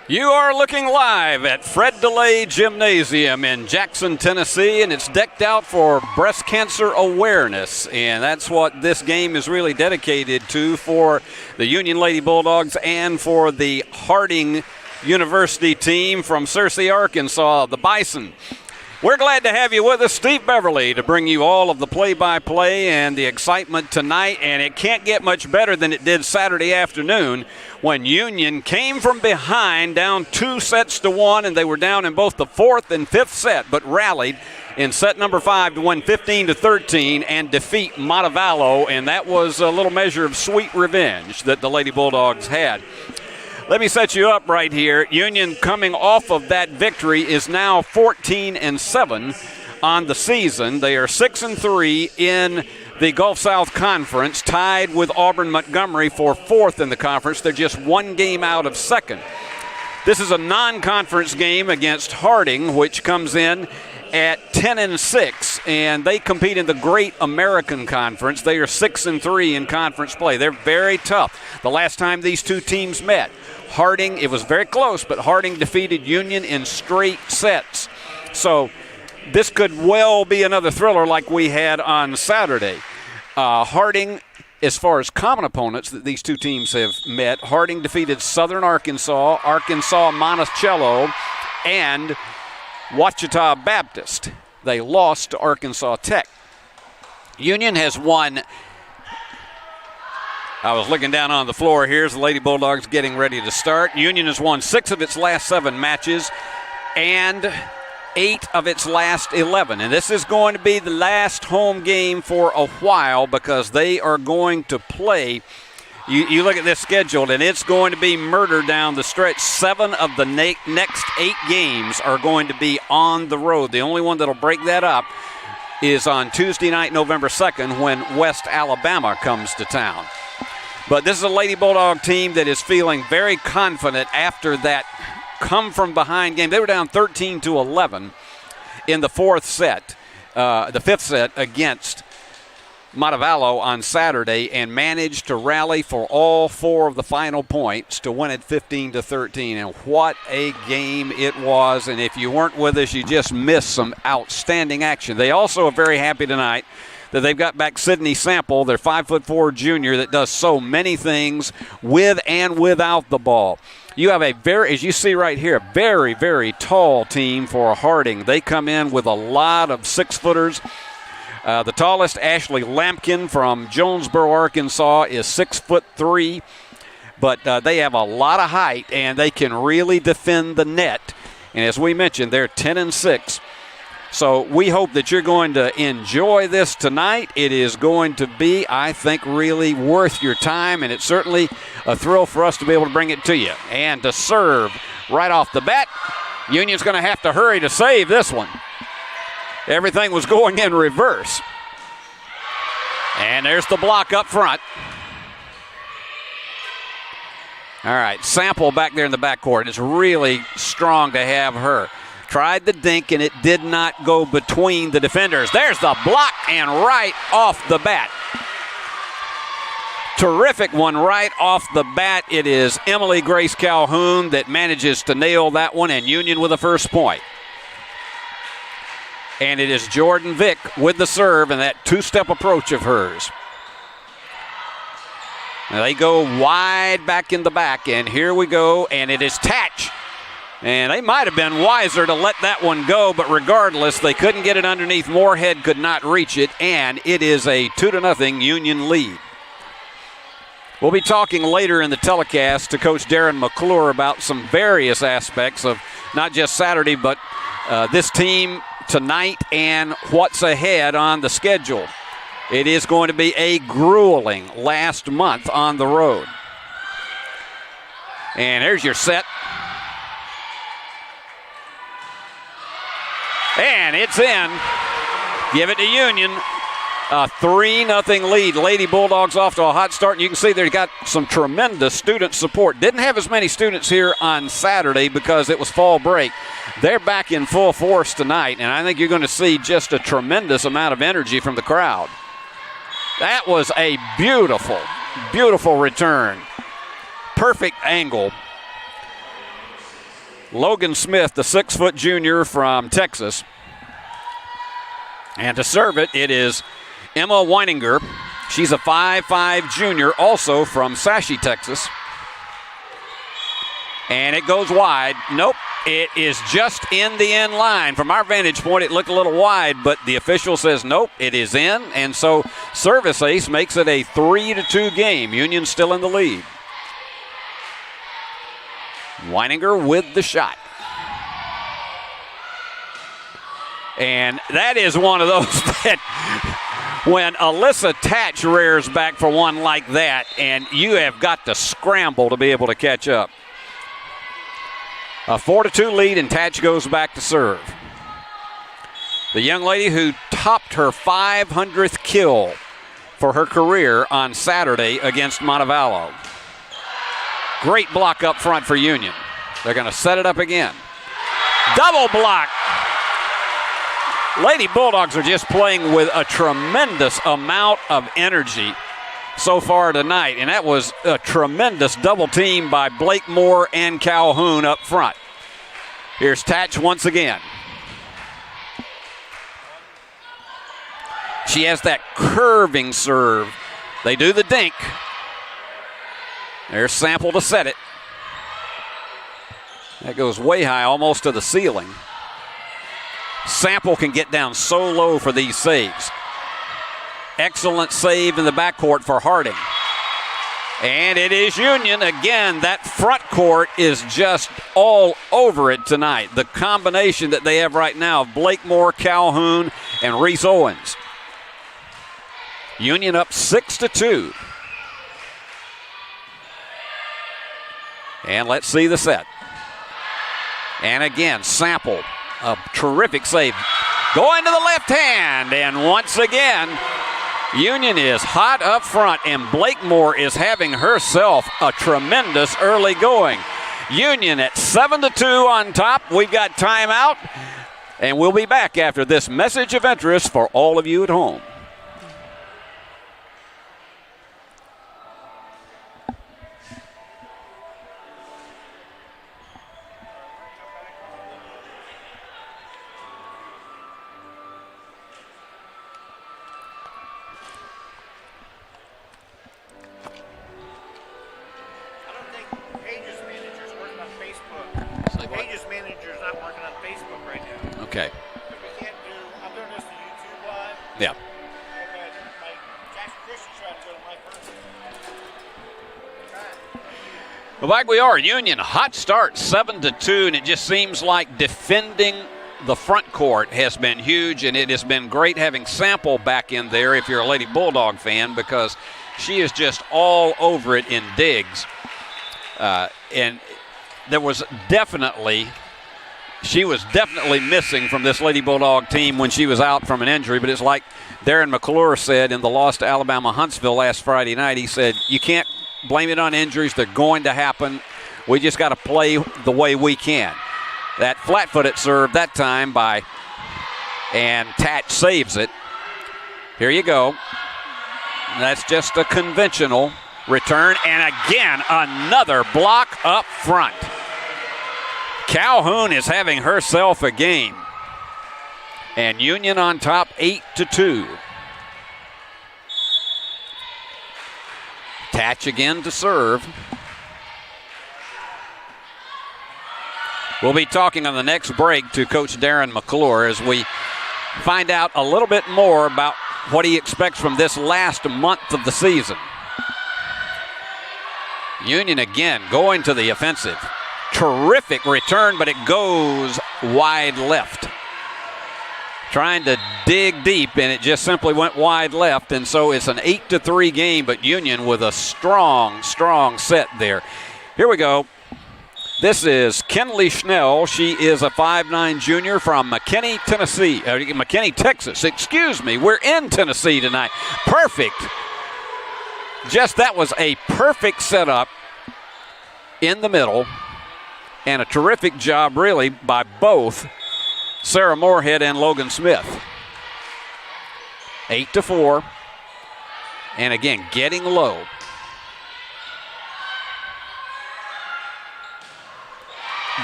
You are looking live at Fred DeLay Gymnasium in Jackson, Tennessee, and it's decked out for breast cancer awareness. And that's what this game is really dedicated to for the Union Lady Bulldogs and for the Harding University team from Searcy, Arkansas, the Bison. We're glad to have you with us, Steve Beverly, to bring you all of the play-by-play and the excitement tonight. And it can't get much better than it did Saturday afternoon when Union came from behind down 2-1, and they were down in both the fourth and fifth set, but rallied in set number 5 to win 15-13 and defeat Montevallo. And that was a little measure of sweet revenge that the Lady Bulldogs had. Let me set you up right here. Union, coming off of that victory, is now 14-7 on the season. They are 6-3 in the Gulf South Conference, tied with Auburn Montgomery for fourth in the conference. They're just one game out of second. This is a non-conference game against Harding, which comes in at 10-6, and they compete in the Great American Conference. They are 6-3 in conference play. They're very tough. The last time these two teams met, Harding, it was very close, but Harding defeated Union in straight sets. So this could well be another thriller like we had on Saturday. Harding, as far as common opponents that these two teams have met, Harding defeated Southern Arkansas, Arkansas Monticello, and Ouachita Baptist. They lost to Arkansas Tech. Union has won. I was looking down on the floor. Here's the Lady Bulldogs getting ready to start. Union has won 6 of its last 7 matches and 8 of its last 11. And this is going to be the last home game for a while because they are going to play. You look at this schedule, and it's going to be murder down the stretch. 7 of the next 8 games are going to be on the road. The only one that'll break that up is on Tuesday night, November 2nd, when West Alabama comes to town. But this is a Lady Bulldog team that is feeling very confident after that come-from-behind game. They were down 13-11 in the fifth set against Montevallo on Saturday and managed to rally for all 4 of the final points to win it 15-13. And what a game it was. And if you weren't with us, you just missed some outstanding action. They also are very happy tonight that they've got back Sydney Sample, their 5'4" junior that does so many things with and without the ball. You have a as you see right here, a very, very tall team for Harding. They come in with a lot of 6-footers. The tallest, Ashley Lampkin from Jonesboro, Arkansas, is 6'3", but they have a lot of height, and they can really defend the net. And as we mentioned, they're 10-6. So we hope that you're going to enjoy this tonight. It is going to be, I think, really worth your time, and it's certainly a thrill for us to be able to bring it to you. And to serve right off the bat, Union's going to have to hurry to save this one. Everything was going in reverse. And there's the block up front. All right, Sample back there in the backcourt. It's really strong to have her. Tried the dink, and it did not go between the defenders. There's the block, and right off the bat. Terrific one right off the bat. It is Emily Grace Calhoun that manages to nail that one, and Union with the first point. And it is Jordan Vick with the serve and that 2-step approach of hers. Now they go wide back in the back, and here we go, and it is Tatch. And they might have been wiser to let that one go, but regardless, they couldn't get it underneath. Moorhead could not reach it, and it is a 2-0 Union lead. We'll be talking later in the telecast to Coach Darren McClure about some various aspects of not just Saturday, but this team tonight and what's ahead on the schedule. It is going to be a grueling last month on the road. And there's your set. And it's in. Give it to Union. A 3-0 lead. Lady Bulldogs off to a hot start. And you can see they've got some tremendous student support. Didn't have as many students here on Saturday because it was fall break. They're back in full force tonight, and I think you're going to see just a tremendous amount of energy from the crowd. That was a beautiful, beautiful return. Perfect angle. Logan Smith, the 6-foot junior from Texas. And to serve it, it is Emma Weininger. She's a 5'5 junior, also from Sashi, Texas. And it goes wide. Nope, it is just in the end line. From our vantage point, it looked a little wide, but the official says nope, it is in. And so service ace makes it a 3-2 game. Union's still in the lead. Weininger with the shot. And that is one of those that when Alyssa Tatch rears back for one like that, and you have got to scramble to be able to catch up. A 4-2 lead, and Tatch goes back to serve. The young lady who topped her 500th kill for her career on Saturday against Montevallo. Great block up front for Union. They're going to set it up again. Double block. Lady Bulldogs are just playing with a tremendous amount of energy so far tonight, and that was a tremendous double team by Blake Moore and Calhoun up front. Here's Tatch once again. She has that curving serve. They do the dink. There's Sample to set it. That goes way high, almost to the ceiling. Sample can get down so low for these saves. Excellent save in the backcourt for Harding. And it is Union again. That front court is just all over it tonight. The combination that they have right now of Blake Moore, Calhoun, and Reese Owens. Union up 6-2. And let's see the set. And again, Sample, a terrific save. Going to the left hand, and once again, Union is hot up front, and Blake Moore is having herself a tremendous early going. Union at 7-2 on top. We've got timeout, and we'll be back after this message of interest for all of you at home. Okay. We can't do, I'm doing this to YouTube live. Yeah. Okay, Jackson Christian tried to go to my first. Well, back we are. Union, hot start, 7-2, and it just seems like defending the front court has been huge, and it has been great having Sample back in there if you're a Lady Bulldog fan, because she is just all over it in digs. And there was definitely... She was definitely missing from this Lady Bulldog team when she was out from an injury, but it's like Darren McClure said in the loss to Alabama Huntsville last Friday night. He said, you can't blame it on injuries. They're going to happen. We just got to play the way we can. That flat-footed serve that time and Tatch saves it. Here you go. That's just a conventional return, and again, another block up front. Calhoun is having herself a game. And Union on top 8-2. Tatch again to serve. We'll be talking on the next break to Coach Darren McClure as we find out a little bit more about what he expects from this last month of the season. Union again going to the offensive. Terrific return, but it goes wide left. Trying to dig deep, and it just simply went wide left, and so it's an 8-3 game, but Union with a strong, strong set there. Here we go. This is Kenley Schnell. She is a 5'9 junior from McKinney, Texas. Excuse me, we're in Tennessee tonight. Perfect. That was a perfect setup in the middle. And a terrific job, really, by both Sarah Moorhead and Logan Smith. 8-4. And again, getting low.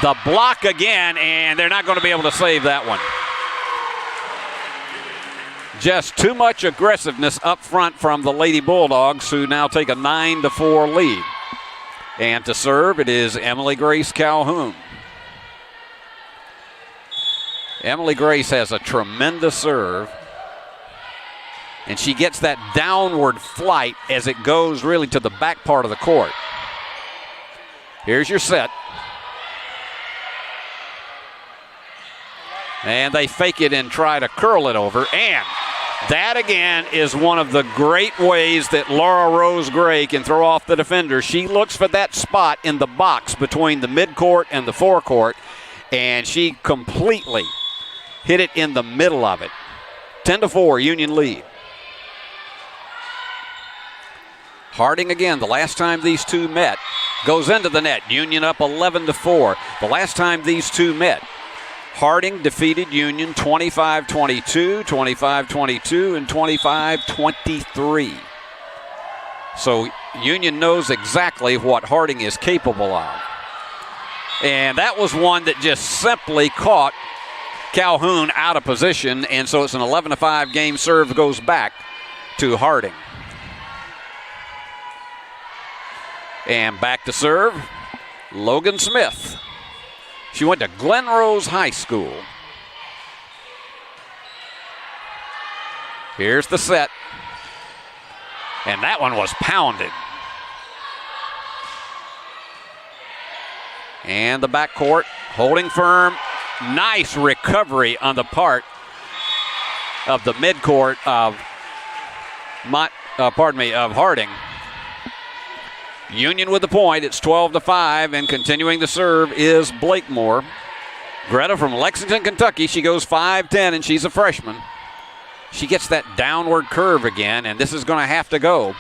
The block again, and they're not going to be able to save that one. Just too much aggressiveness up front from the Lady Bulldogs, who now take a 9-4 lead. And to serve, it is Emily Grace Calhoun. Emily Grace has a tremendous serve. And she gets that downward flight as it goes really to the back part of the court. Here's your set. And they fake it and try to curl it over. And that, again, is one of the great ways that Laura Rose Gray can throw off the defender. She looks for that spot in the box between the midcourt and the forecourt, and she completely hit it in the middle of it. 10-4, Union lead. Harding again, the last time these two met, goes into the net. Union up 11-4. The last time these two met, Harding defeated Union 25-22, 25-22, and 25-23. So Union knows exactly what Harding is capable of. And that was one that just simply caught Calhoun out of position, and so it's an 11-5 game. Serve goes back to Harding. And back to serve, Logan Smith. She went to Glen Rose High School. Here's the set. And that one was pounded. And the backcourt holding firm. Nice recovery on the part of the midcourt of Harding. Union with the point. It's 12-5, and continuing the serve is Blakemore. Greta from Lexington, Kentucky. She goes 5'10", and she's a freshman. She gets that downward curve again, and this is going to have to go.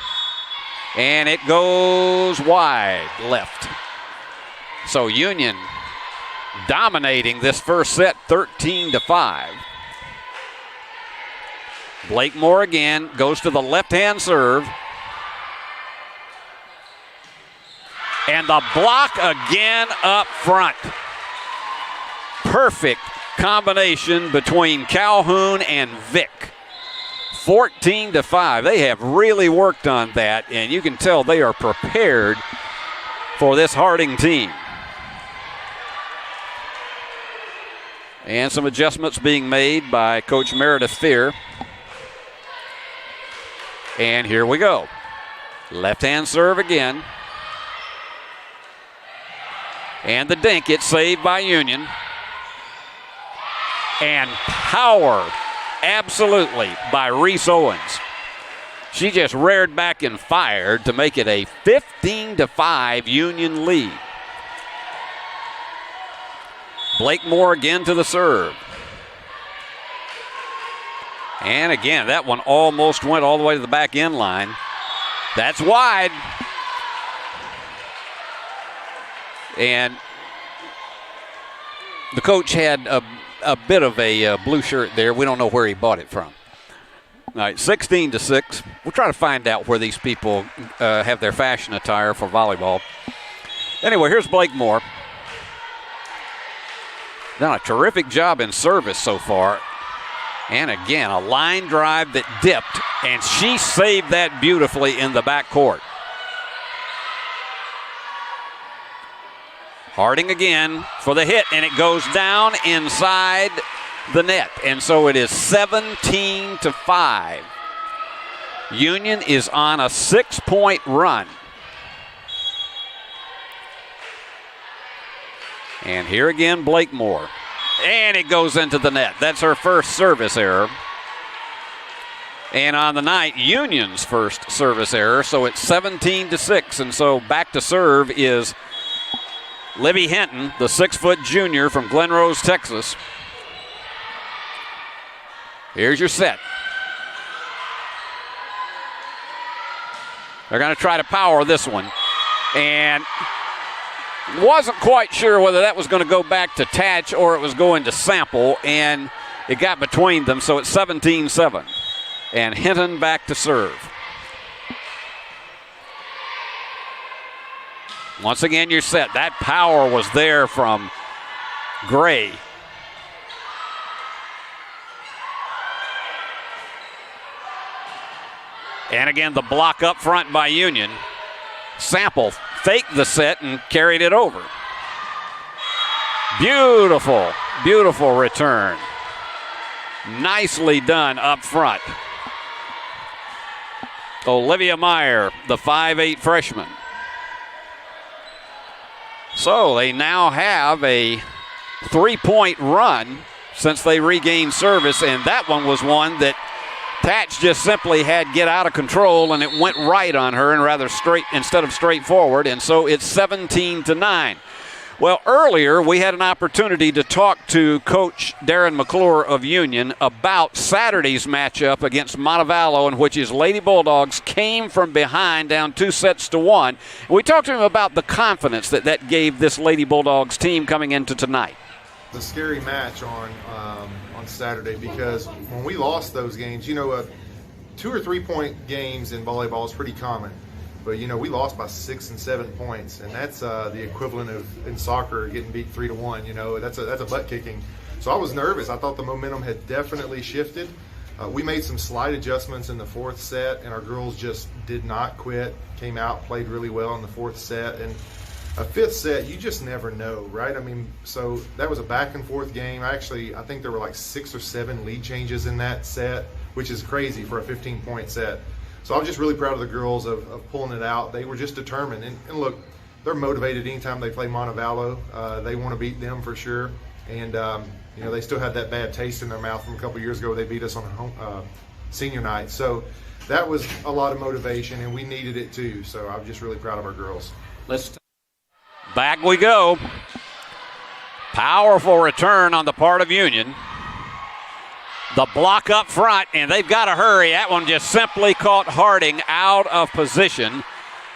And it goes wide left. So Union dominating this first set, 13-5. Blakemore again goes to the left-hand serve. And the block again up front. Perfect combination between Calhoun and Vick. 14-5. They have really worked on that, and you can tell they are prepared for this Harding team. And some adjustments being made by Coach Meredith Fear. And here we go. Left-hand serve again. And the dink, it's saved by Union. And power, absolutely, by Reese Owens. She just reared back and fired to make it a 15-5 Union lead. Blakemore again to the serve. And again, that one almost went all the way to the back end line. That's wide. And the coach had a bit of a blue shirt there. We don't know where he bought it from. All right, 16-6. We'll try to find out where these people have their fashion attire for volleyball. Anyway, here's Blakemore. Done a terrific job in service so far. And again, a line drive that dipped, and she saved that beautifully in the backcourt. Harding again for the hit, and it goes down inside the net. And so it is 17-5. Union is on a 6-point run. And here again, Blakemore. And it goes into the net. That's her first service error. And on the night, Union's first service error. So it's 17-6. And so back to serve is Libby Hinton, the 6-foot junior from Glen Rose, Texas. Here's your set. They're going to try to power this one. And wasn't quite sure whether that was going to go back to Tatch or it was going to Sample, and it got between them, so it's 17-7. And Hinton back to serve. Once again, you're set. That power was there from Gray. And again, the block up front by Union. Sample faked the set and carried it over. Beautiful, beautiful return. Nicely done up front. Olivia Meyer, the 5'8" freshman. So they now have a 3-point run since they regained service, and that one was one that Tatch just simply had get out of control, and it went right on her and rather straight instead of straightforward, and so it's 17-9. Well, earlier we had an opportunity to talk to Coach Darren McClure of Union about Saturday's matchup against Montevallo, in which his Lady Bulldogs came from behind down 2-1. We talked to him about the confidence that gave this Lady Bulldogs team coming into tonight. It's a scary match on Saturday because when we lost those games, 2 or 3 point games in volleyball is pretty common. But, we lost by 6 and 7 points, and that's the equivalent of in soccer getting beat 3-1. That's a butt kicking. So I was nervous. I thought the momentum had definitely shifted. We made some slight adjustments in the fourth set, and our girls just did not quit. Came out, played really well in the fourth set, and a fifth set, you just never know, right? So that was a back and forth game. I think there were like 6 or 7 lead changes in that set, which is crazy for a 15-point set. So I'm just really proud of the girls of pulling it out. They were just determined. And look, they're motivated anytime they play Montevallo. They want to beat them for sure. And, they still had that bad taste in their mouth from a couple years ago. They beat us on senior night. So that was a lot of motivation, and we needed it too. So I'm just really proud of our girls. Back we go. Powerful return on the part of Union. The block up front, and they've got to hurry. That one just simply caught Harding out of position,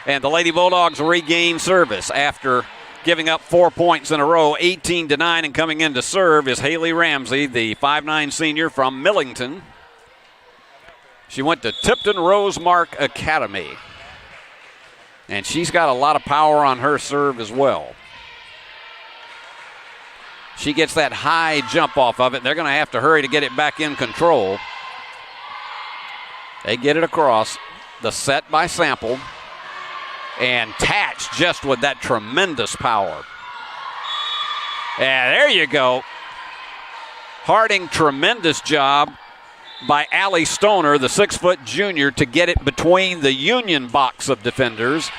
and the Lady Bulldogs regain service after giving up 4 points in a row, 18-9, and coming in to serve is Haley Ramsey, the 5'9" senior from Millington. She went to Tipton Rosemark Academy, and she's got a lot of power on her serve as well. She gets that high jump off of it. They're going to have to hurry to get it back in control. They get it across. The set by Sample. And Tatch just with that tremendous power. And there you go. Harding, tremendous job by Allie Stoner, the 6-foot junior, to get it between the Union box of defenders.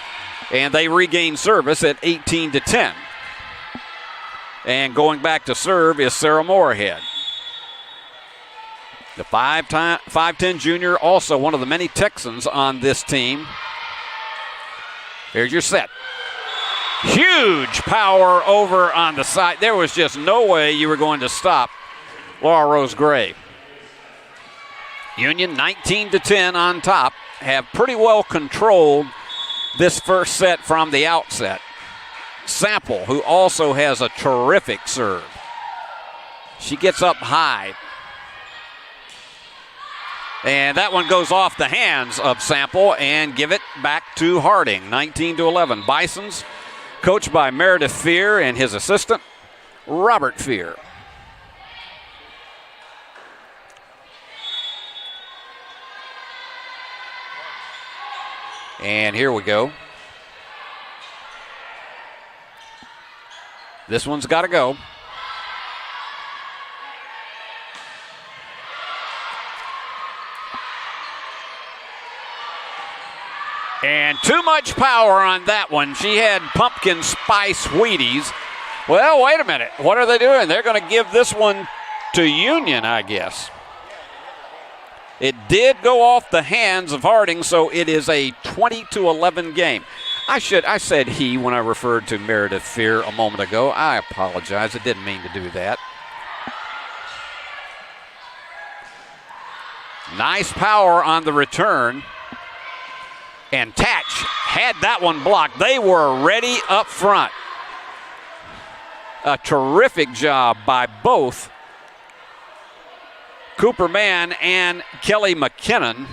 And they regain service at 18-10. And going back to serve is Sarah Moorhead. The 5'10" junior, also one of the many Texans on this team. Here's your set. Huge power over on the side. There was just no way you were going to stop Laura Rose Gray. Union 19-10 on top, have pretty well controlled this first set from the outset. Sample, who also has a terrific serve. She gets up high. And that one goes off the hands of Sample and give it back to Harding, 19-11. Bisons, coached by Meredith Fear and his assistant, Robert Fear. And here we go. This one's got to go. And too much power on that one. She had pumpkin spice Wheaties. Well, wait a minute. What are they doing? They're going to give this one to Union, I guess. It did go off the hands of Harding, so it is a 20-11 game. I said he when I referred to Meredith Fear a moment ago. I apologize. I didn't mean to do that. Nice power on the return. And Tatch had that one blocked. They were ready up front. A terrific job by both Cooper Mann and Kelly McKinnon.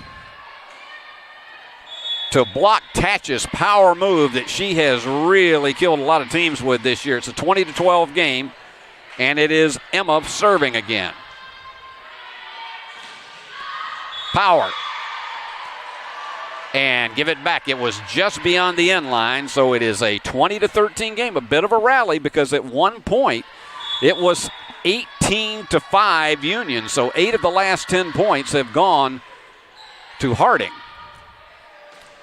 to block Tatch's power move that she has really killed a lot of teams with this year. It's a 20-12 game, and it is Emma serving again. Power. And give it back. It was just beyond the end line, so it is a 20-13 game. A bit of a rally because at one point it was 18-5 Union, so 8 of the last 10 points have gone to Harding.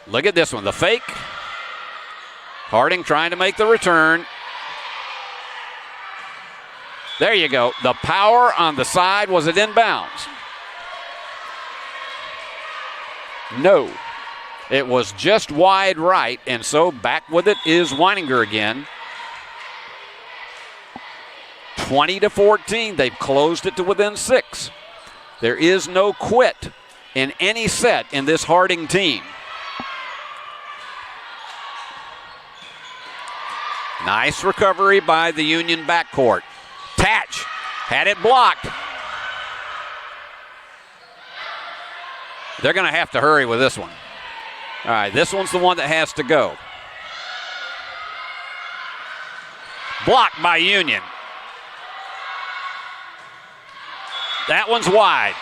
Look at this one, the fake. Harding trying to make the return. There you go. The power on the side. Was it inbounds? No. It was just wide right, and so back with it is Weininger again. 20-14. They've closed it to within 6. There is no quit in any set in this Harding team. Nice recovery by the Union backcourt. Tatch had it blocked. They're going to have to hurry with this one. All right, this one's the one that has to go. Blocked by Union. That one's wide.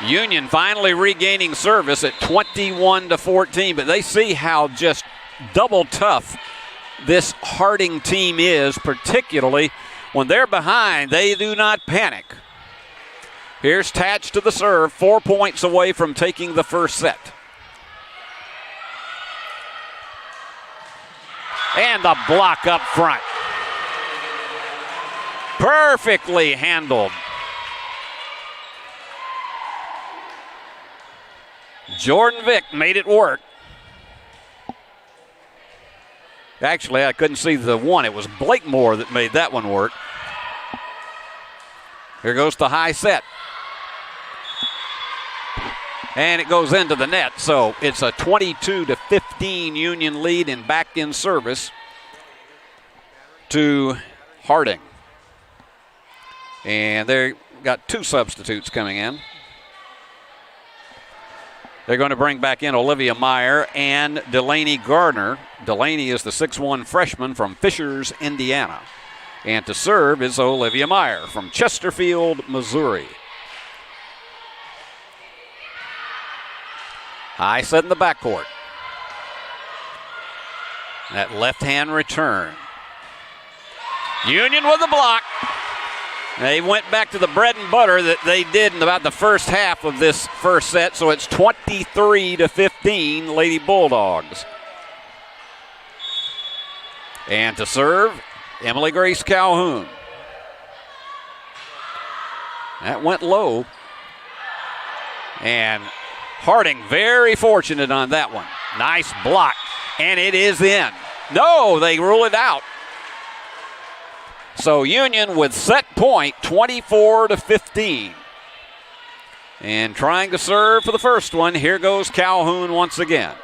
Union finally regaining service at 21-14, but they see how just double tough this Harding team is, particularly when they're behind. They do not panic. Here's Tatch to the serve, 4 points away from taking the first set. And the block up front. Perfectly handled. Jordan Vick made it work. Actually, I couldn't see the one. It was Blakemore that made that one work. Here goes the high set. And it goes into the net, so it's a 22-15 Union lead and back in service to Harding. And they got 2 substitutes coming in. They're going to bring back in Olivia Meyer and Delaney Gardner. Delaney is the 6'1 freshman from Fishers, Indiana. And to serve is Olivia Meyer from Chesterfield, Missouri. High set in the backcourt. That left-hand return. Union with the block. They went back to the bread and butter that they did in about the first half of this first set, so it's 23-15 Lady Bulldogs. And to serve, Emily Grace Calhoun. That went low. And Harding very fortunate on that one. Nice block, and it is in. No, they rule it out. So Union with set point, 24-15. And trying to serve for the first one, here goes Calhoun once again.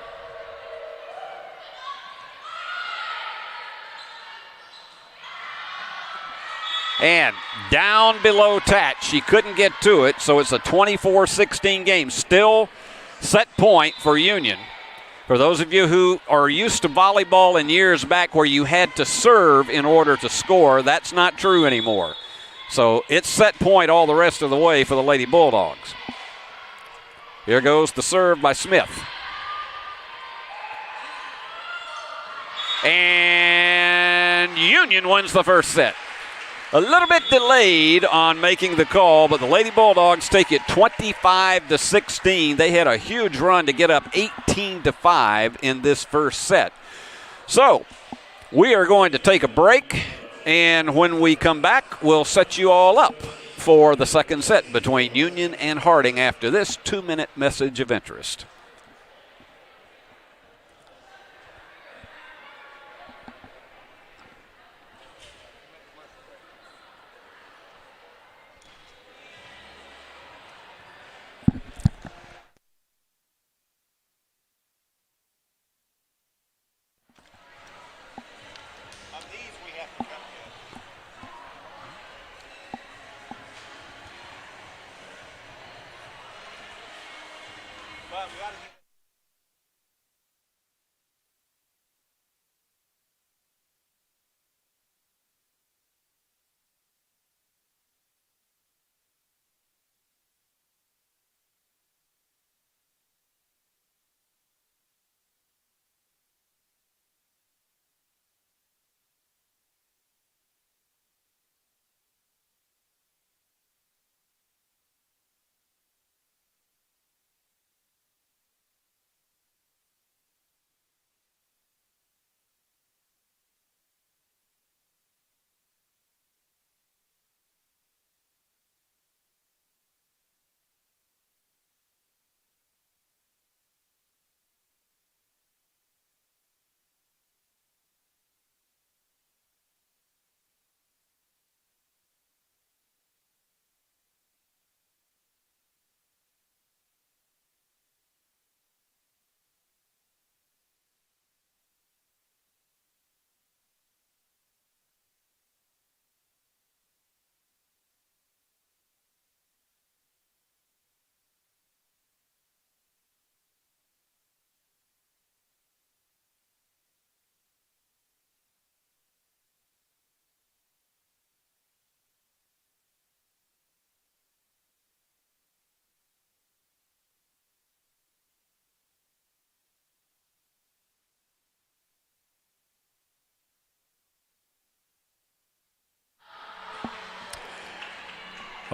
And down below Tatch. She couldn't get to it, so it's a 24-16 game. Still set point for Union. For those of you who are used to volleyball in years back where you had to serve in order to score, that's not true anymore. So it's set point all the rest of the way for the Lady Bulldogs. Here goes the serve by Smith. And Union wins the first set. A little bit delayed on making the call, but the Lady Bulldogs take it 25-16. They had a huge run to get up 18-5 in this first set. So we are going to take a break, and when we come back, we'll set you all up for the second set between Union and Harding after this 2-minute message of interest. But we got to get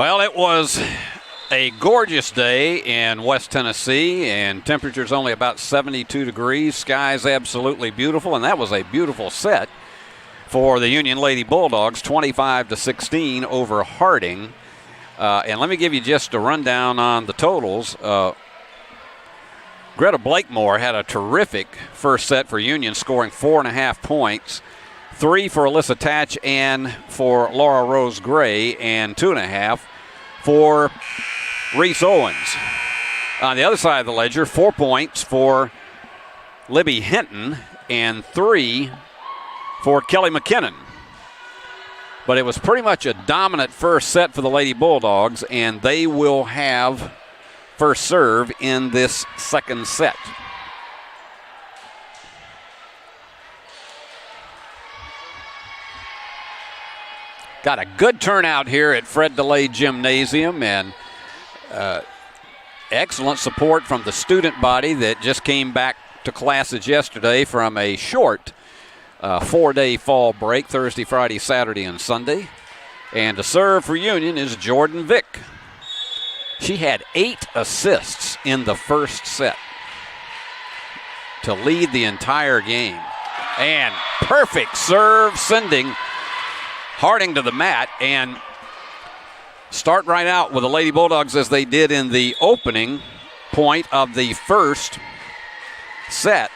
Well, it was a gorgeous day in West Tennessee, and temperature's only about 72 degrees. Sky's absolutely beautiful, and that was a beautiful set for the Union Lady Bulldogs, 25-16 over Harding. And let me give you just a rundown on the totals. Greta Blakemore had a terrific first set for Union, scoring 4.5 points. 3 for Alyssa Tatch and for Laura Rose Gray, and 2.5 for Reese Owens. On the other side of the ledger, 4 points for Libby Hinton and 3 for Kelly McKinnon. But it was pretty much a dominant first set for the Lady Bulldogs, and they will have first serve in this second set. Got a good turnout here at Fred DeLay Gymnasium, and excellent support from the student body that just came back to classes yesterday from a short 4-day fall break, Thursday, Friday, Saturday, and Sunday. And to serve for Union is Jordan Vick. She had 8 assists in the first set to lead the entire game. And perfect serve, sending Harding to the mat, and start right out with the Lady Bulldogs as they did in the opening point of the first set,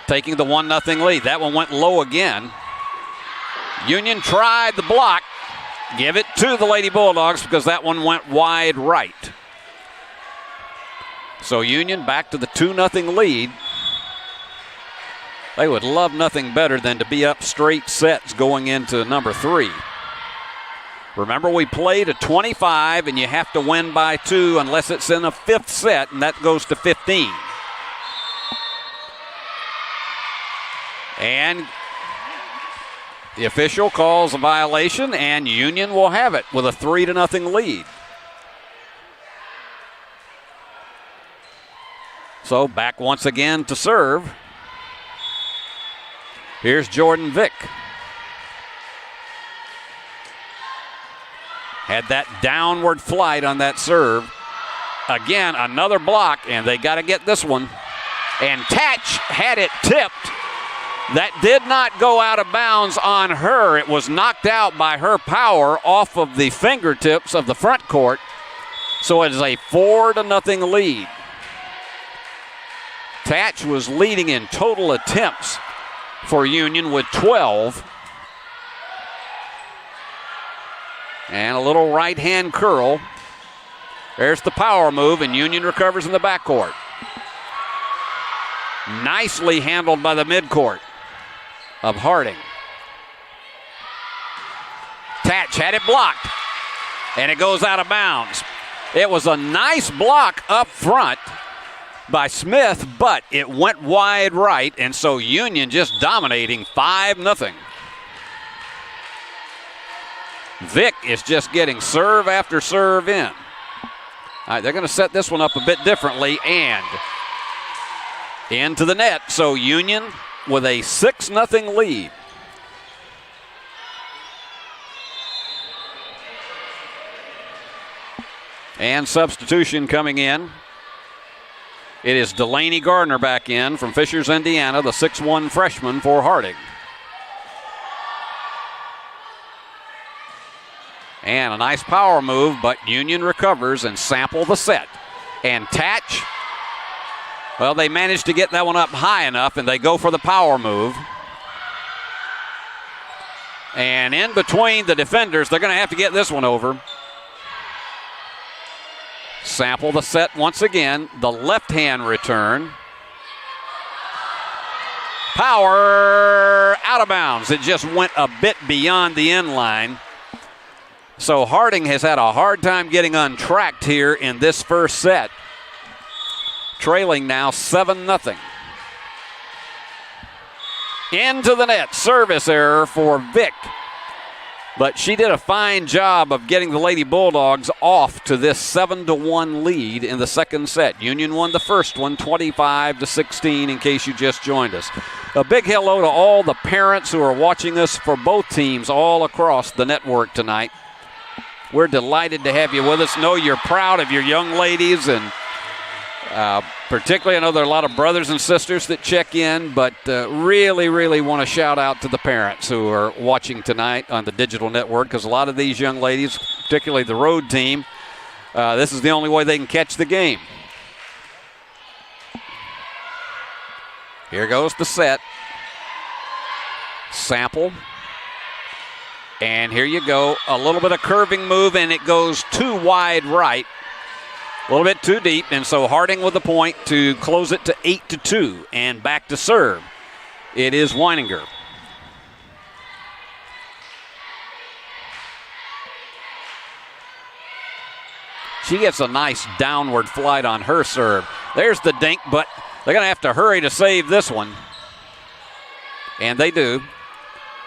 taking the 1-0 lead. That one went low again. Union tried the block. Give it to the Lady Bulldogs because that one went wide right. So Union back to the 2-0 lead. They would love nothing better than to be up straight sets going into number 3. Remember, we played a 25, and you have to win by 2 unless it's in a 5th set, and that goes to 15. And the official calls a violation, and Union will have it with a 3-0 lead. So back once again to serve. Here's Jordan Vick. Had that downward flight on that serve. Again, another block, and they got to get this one. And Tatch had it tipped. That did not go out of bounds on her. It was knocked out by her power off of the fingertips of the front court. So it is a 4-0 lead. Tatch was leading in total attempts for Union with 12. And a little right-hand curl. There's the power move, and Union recovers in the backcourt. Nicely handled by the midcourt of Harding. Tatch had it blocked, and it goes out of bounds. It was a nice block up front by Smith, but it went wide right, and so Union just dominating 5-0. Vick is just getting serve after serve in. All right, they're going to set this one up a bit differently, and into the net. So Union with a 6-0 lead. And substitution coming in. It is Delaney Gardner back in from Fishers, Indiana, the 6'1 freshman for Harding. And a nice power move, but Union recovers and sample the set. And Tatch, well, they managed to get that one up high enough, and they go for the power move. And in between the defenders, they're going to have to get this one over. Sample the set once again. The left-hand return. Power out of bounds. It just went a bit beyond the end line. So Harding has had a hard time getting untracked here in this first set. Trailing now 7-0. Into the net. Service error for Vick. But she did a fine job of getting the Lady Bulldogs off to this 7-1 lead in the second set. Union won the first one 25-16 in case you just joined us. A big hello to all the parents who are watching us for both teams all across the network tonight. we're delighted to have you with us. Know you're proud of your young ladies, and particularly I know there are a lot of brothers and sisters that check in, but really, really want to shout out to the parents who are watching tonight on the digital network, because a lot of these young ladies, particularly the road team, this is the only way they can catch the game. Here goes the set. Sample. And here you go. A little bit of curving move, and it goes too wide right. A little bit too deep, and so Harding with the point to close it to 8-2. And back to serve. It is Weininger. She gets a nice downward flight on her serve. There's the dink, but they're going to have to hurry to save this one. And they do.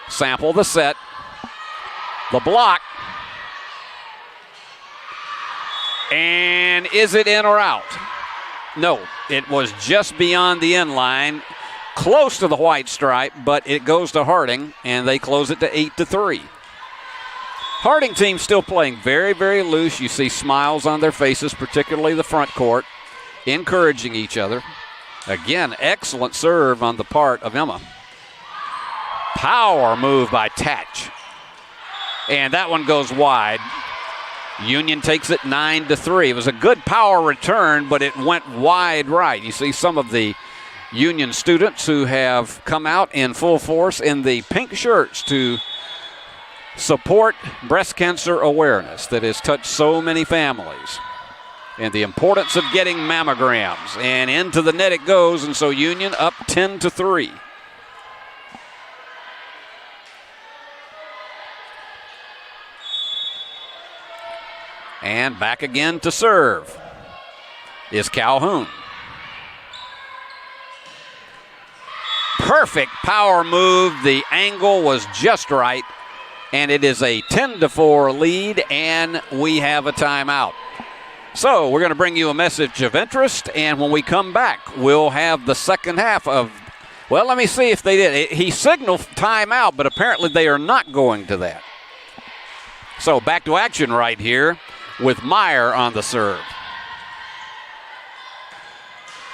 Sample the set. The block. And is it in or out? No, it was just beyond the end line, close to the white stripe, but it goes to Harding, and they close it to 8-3. Harding team still playing very, very loose. You see smiles on their faces, particularly the front court, encouraging each other. Again, excellent serve on the part of Emma. Power move by Tatch. And that one goes wide. Union takes it 9-3. It was a good power return, but it went wide right. You see some of the Union students who have come out in full force in the pink shirts to support breast cancer awareness that has touched so many families, and the importance of getting mammograms. And into the net it goes, and so Union up 10-3. And back again to serve is Calhoun. Perfect power move. The angle was just right. And it is a 10-4 lead, and we have a timeout. So we're going to bring you a message of interest, and when we come back, we'll have the second half of, well, let me see if they did. He signaled timeout, but apparently they are not going to that. So back to action right here with Meyer on the serve.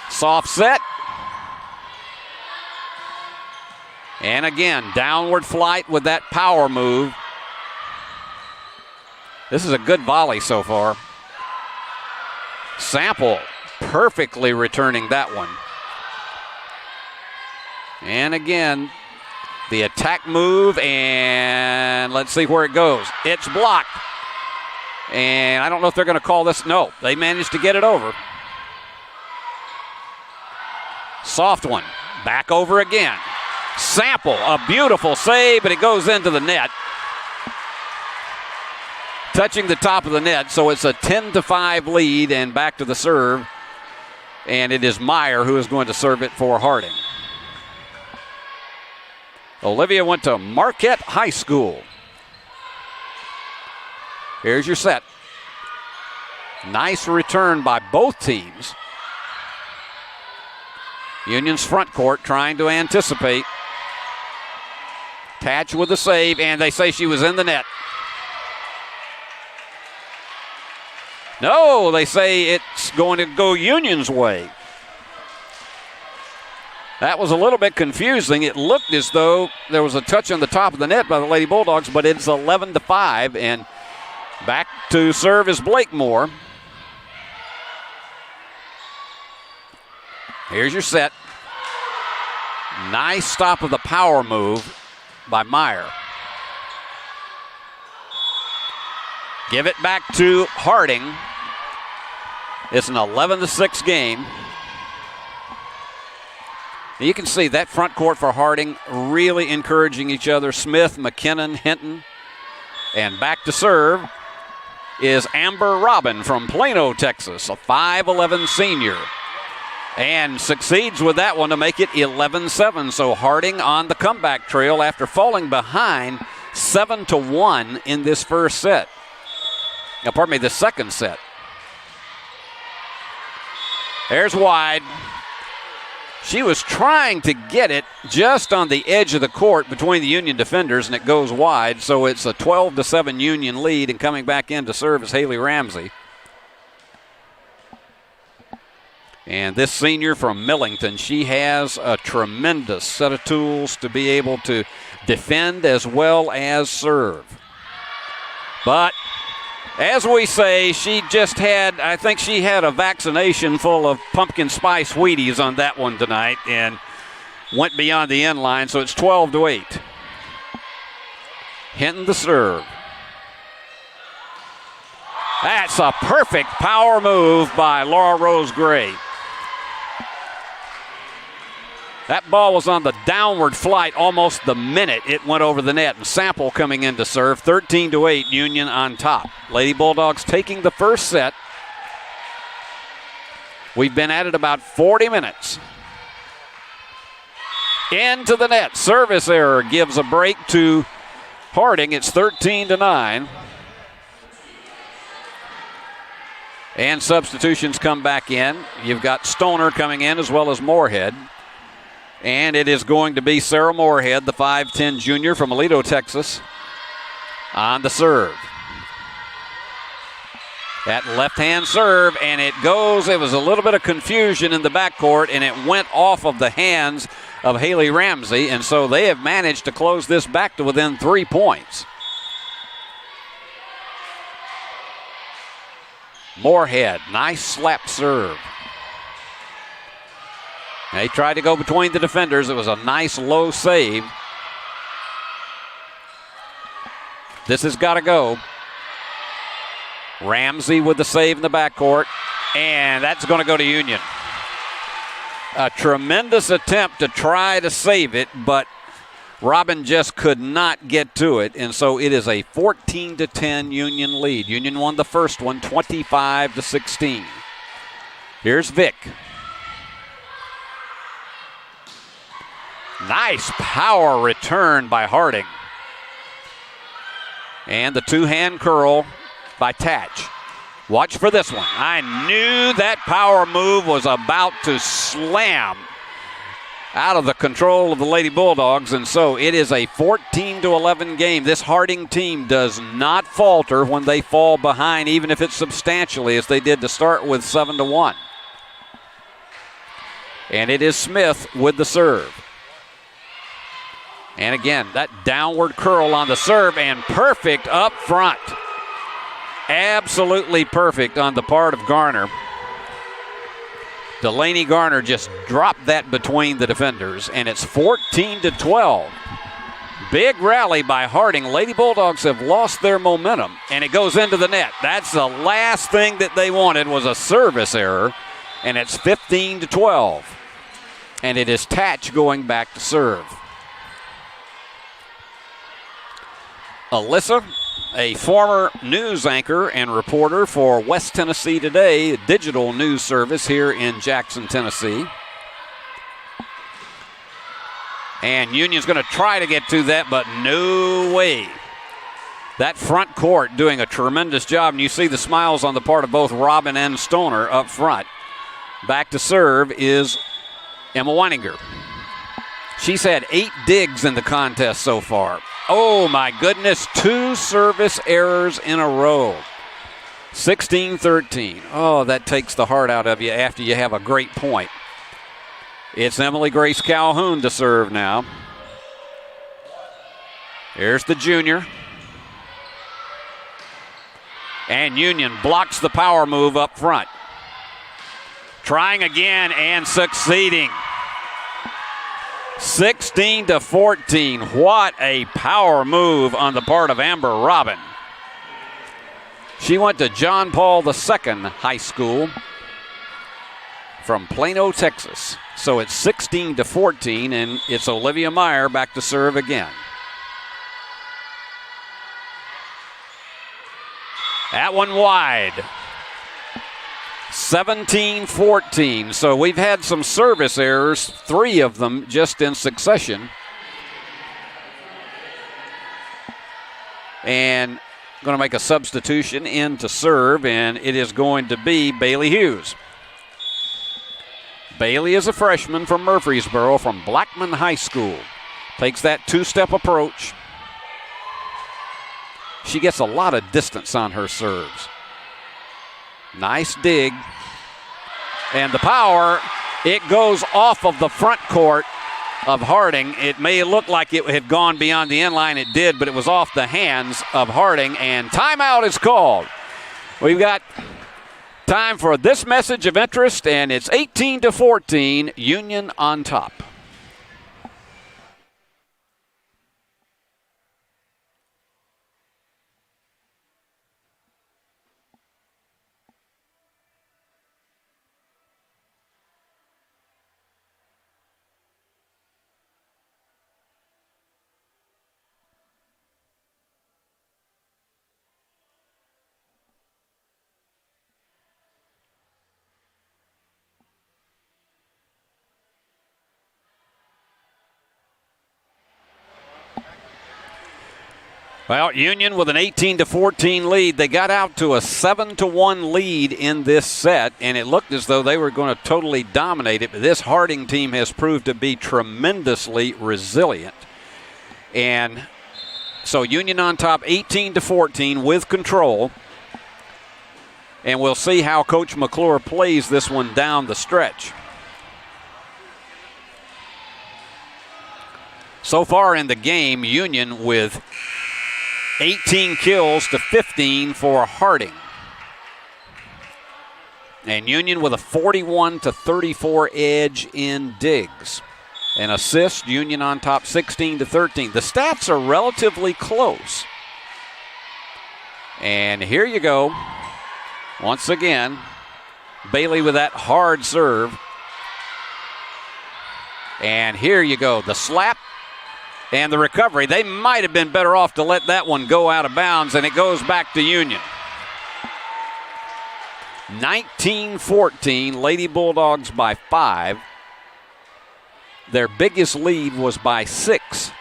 Soft set. And again, downward flight with that power move. This is a good volley so far. Sample perfectly returning that one. And again, the attack move, and let's see where it goes. It's blocked. And I don't know if they're going to call this. No, they managed to get it over. Soft one. Back over again. Sample, a beautiful save, but it goes into the net. Touching the top of the net, so it's a 10-5 lead, and back to the serve. And it is Meyer who is going to serve it for Harding. Olivia went to Marquette High School. Here's your set. Nice return by both teams. Union's front court trying to anticipate. Tatch with the save, and they say she was in the net. No, they say it's going to go Union's way. That was a little bit confusing. It looked as though there was a touch on the top of the net by the Lady Bulldogs, but it's 11-5, and back to serve is Blakemore. Here's your set. Nice stop of the power move by Meyer. Give it back to Harding. It's an 11-6 game. You can see that front court for Harding really encouraging each other. Smith, McKinnon, Hinton. And back to serve is Amber Robin from Plano, Texas, a 5'11 senior. And succeeds with that one to make it 11-7. So Harding on the comeback trail after falling behind 7-1 in this first set. The second set. There's wide. She was trying to get it just on the edge of the court between the Union defenders, and it goes wide. So it's a 12-7 Union lead, and coming back in to serve is Haley Ramsey. And this senior from Millington, she has a tremendous set of tools to be able to defend as well as serve. But as we say, I think she had a vaccination full of pumpkin spice Wheaties on that one tonight and went beyond the end line, so it's 12-8. Hinton the serve. That's a perfect power move by Laura Rose Gray. That ball was on the downward flight almost the minute it went over the net. And Sample coming in to serve. 13-8, Union on top. Lady Bulldogs taking the first set. We've been at it about 40 minutes. Into the net. Service error gives a break to Harding. It's 13-9. And substitutions come back in. You've got Stoner coming in as well as Moorhead. And it is going to be Sarah Moorhead, the 5'10 junior from Aledo, Texas, on the serve. That left-hand serve, and it goes. It was a little bit of confusion in the backcourt, and it went off of the hands of Haley Ramsey, and so they have managed to close this back to within 3 points. Moorhead, nice slap serve. They tried to go between the defenders. It was a nice low save. This has got to go. Ramsey with the save in the backcourt, and that's going to go to Union. A tremendous attempt to try to save it, but Robin just could not get to it, and so it is a 14-10 Union lead. Union won the first one, 25-16. Here's Vick. Nice power return by Harding. And the two-hand curl by Tatch. Watch for this one. I knew that power move was about to slam out of the control of the Lady Bulldogs, and so it is a 14-11 game. This Harding team does not falter when they fall behind, even if it's substantially, as they did to start with 7-1. And it is Smith with the serve. And again, that downward curl on the serve, and perfect up front. Absolutely perfect on the part of Garner. Delaney Garner just dropped that between the defenders, and it's 14-12. Big rally by Harding. Lady Bulldogs have lost their momentum, and it goes into the net. That's the last thing that they wanted, was a service error, and it's 15-12. And it is Tatch going back to serve. Alyssa, a former news anchor and reporter for West Tennessee Today, a digital news service here in Jackson, Tennessee. And Union's going to try to get to that, but no way. That front court doing a tremendous job, and you see the smiles on the part of both Robin and Stoner up front. Back to serve is Emma Weininger. She's had 8 digs in the contest so far. Oh, my goodness, 2 service errors in a row. 16-13. Oh, that takes the heart out of you after you have a great point. It's Emily Grace Calhoun to serve now. Here's the junior. And Union blocks the power move up front. Trying again and succeeding. 16-14. What a power move on the part of Amber Robin. She went to John Paul II High School from Plano, Texas. So it's 16-14, and it's Olivia Meyer back to serve again. That one wide. 17-14. So we've had some service errors, 3 of them just in succession. And going to make a substitution in to serve, and it is going to be Bailey Hughes. Bailey is a freshman from Murfreesboro from Blackman High School. Takes that two-step approach. She gets a lot of distance on her serves. Nice dig. And the power, it goes off of the front court of Harding. It may look like it had gone beyond the end line. It did, but it was off the hands of Harding, and timeout is called. We've got time for this message of interest, and it's 18-14, Union on top. Well, Union with an 18-14 lead. They got out to a 7-1 lead in this set, and it looked as though they were going to totally dominate it. But this Harding team has proved to be tremendously resilient. And so Union on top 18-14 with control. And we'll see how Coach McClure plays this one down the stretch. So far in the game, Union with 18 kills to 15 for Harding. And Union with a 41-34 edge in digs. An assist, Union on top 16-13. The stats are relatively close. And here you go. Once again, Bailey with that hard serve. And here you go. The slap and the recovery. They might have been better off to let that one go out of bounds, and it goes back to Union. 19-14, Lady Bulldogs by 5. Their biggest lead was by 6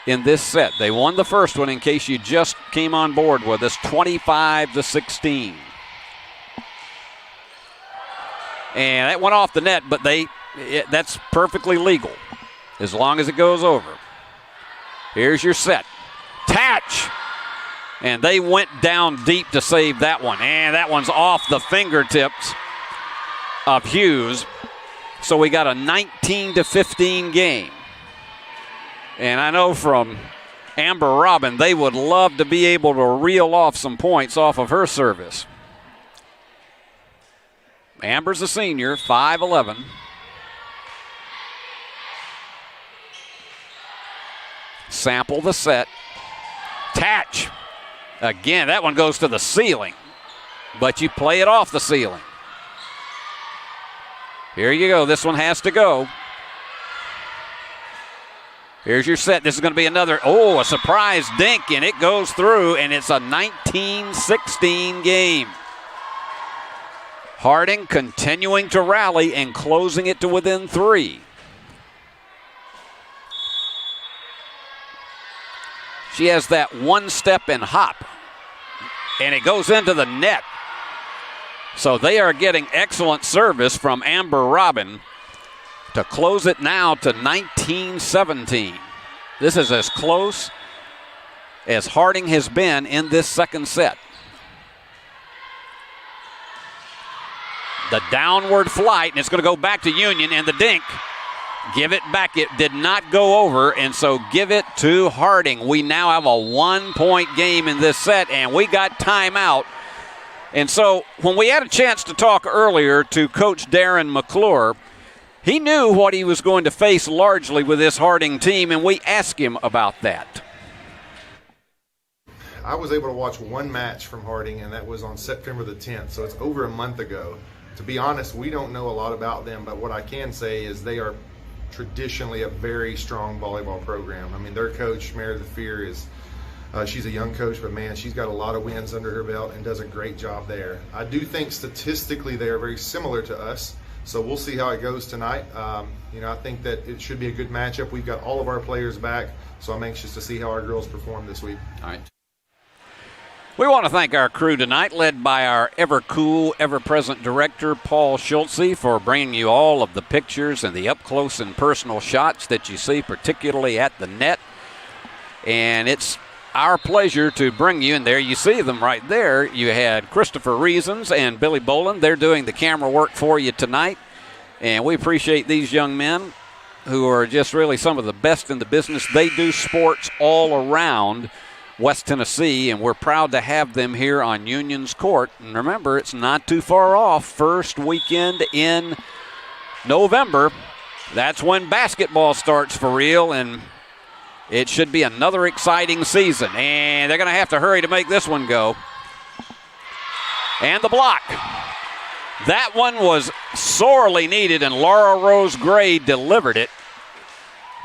in this set. They won the first one, in case you just came on board with us, 25-16. And that went off the net, but that's perfectly legal as long as it goes over. Here's your set. Tatch. And they went down deep to save that one. And that one's off the fingertips of Hughes. So we got a 19-15 game. And I know from Amber Robin, they would love to be able to reel off some points off of her service. Amber's a senior, 5'11". Sample the set. Tatch. Again, that one goes to the ceiling. But you play it off the ceiling. Here you go. This one has to go. Here's your set. This is going to be another, a surprise dink, and it goes through, and it's a 19-16 game. Harding continuing to rally and closing it to within 3. She has that one step and hop, and it goes into the net. So they are getting excellent service from Amber Robin to close it now to 19-17. This is as close as Harding has been in this second set. The downward flight, and it's going to go back to Union, and the dink. Give it back. It did not go over, and so give it to Harding. We now have a 1-point game in this set, and we got timeout. And so when we had a chance to talk earlier to Coach Darren McClure, he knew what he was going to face largely with this Harding team, and we asked him about that. I was able to watch one match from Harding, and that was on September the 10th, so it's over a month ago. To be honest, we don't know a lot about them, but what I can say is they are traditionally a very strong volleyball program. I mean, their coach, Meredith Fear, is she's a young coach, but man, she's got a lot of wins under her belt and does a great job there. I do think statistically they are very similar to us, so we'll see how it goes tonight. I think that it should be a good matchup. We've got all of our players back, so I'm anxious to see how our girls perform this week. All right. We want to thank our crew tonight, led by our ever-cool, ever-present director, Paul Schultze, for bringing you all of the pictures and the up-close and personal shots that you see, particularly at the net. And it's our pleasure to bring you, and there you see them right there. You had Christopher Reasons and Billy Boland. They're doing the camera work for you tonight. And we appreciate these young men who are just really some of the best in the business. They do sports all around West Tennessee, and we're proud to have them here on Union's court. And remember, it's not too far off. First weekend in November. That's when basketball starts for real, and it should be another exciting season. And they're going to have to hurry to make this one go. And the block. That one was sorely needed, and Laura Rose Gray delivered it,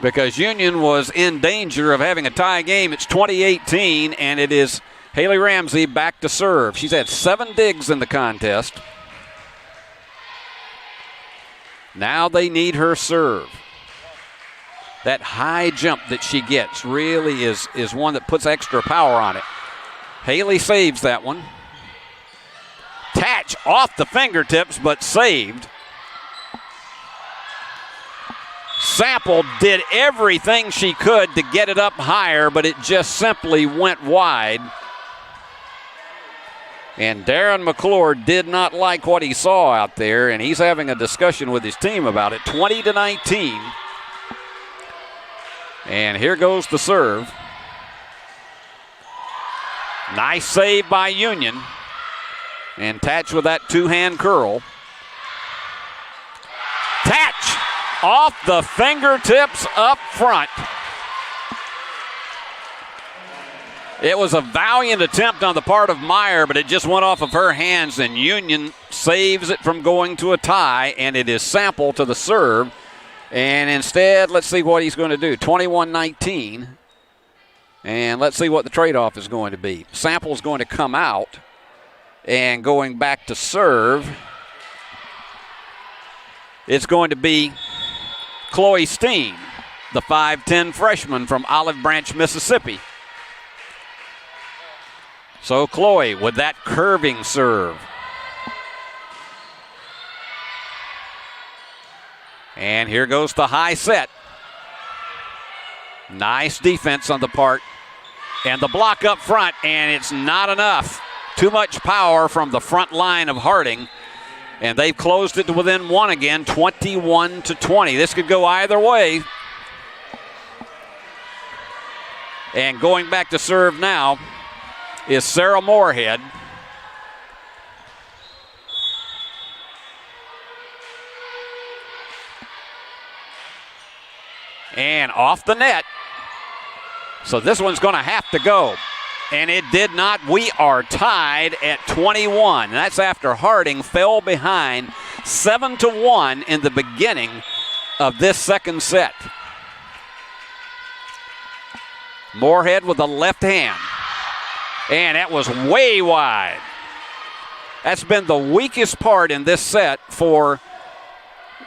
because Union was in danger of having a tie game. It's 20-18, and it is Haley Ramsey back to serve. She's had 7 digs in the contest. Now they need her serve. That high jump that she gets really is one that puts extra power on it. Haley saves that one. Tatch off the fingertips, but saved. Sample did everything she could to get it up higher, but it just simply went wide. And Darren McClure did not like what he saw out there, and he's having a discussion with his team about it. 20-19. And here goes the serve. Nice save by Union. And Tatch with that two-hand curl. Tatch off the fingertips up front. It was a valiant attempt on the part of Meyer, but it just went off of her hands, and Union saves it from going to a tie, and it is Sample to the serve. And instead, let's see what he's going to do. 21-19. And let's see what the trade-off is going to be. Sample's going to come out, and going back to serve, it's going to be Chloe Steen, the 5'10 freshman from Olive Branch, Mississippi. So Chloe with that curving serve. And here goes the high set. Nice defense on the part. And the block up front, and it's not enough. Too much power from the front line of Harding. And they've closed it to within 1 again, 21-20. This could go either way. And going back to serve now is Sarah Moorhead. And off the net. So this one's going to have to go. And it did not. We are tied at 21. That's after Harding fell behind 7-1 in the beginning of this second set. Moorhead with the left hand. And that was way wide. That's been the weakest part in this set for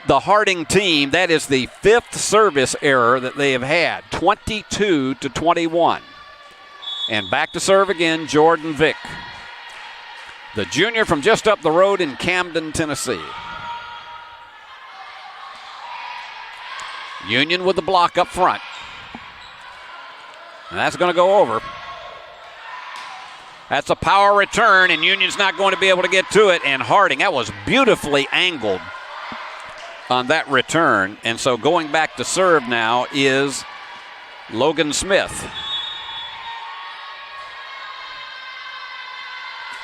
the Harding team. That is the 5th service error that they have had. 22-21. And back to serve again, Jordan Vick, the junior from just up the road in Camden, Tennessee. Union with the block up front. And that's going to go over. That's a power return, and Union's not going to be able to get to it. And Harding, that was beautifully angled on that return. And so going back to serve now is Logan Smith.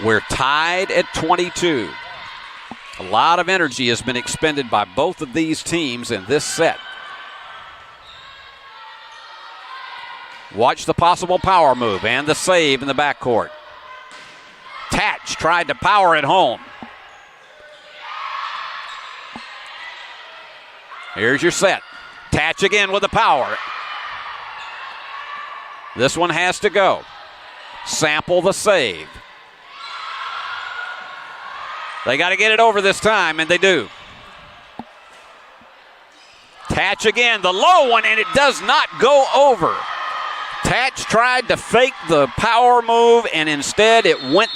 We're tied at 22. A lot of energy has been expended by both of these teams in this set. Watch the possible power move and the save in the backcourt. Tatch tried to power it home. Here's your set. Tatch again with the power. This one has to go. Sample the save. They got to get it over this time, and they do. Tatch again, the low one, and it does not go over. Tatch tried to fake the power move, and instead it went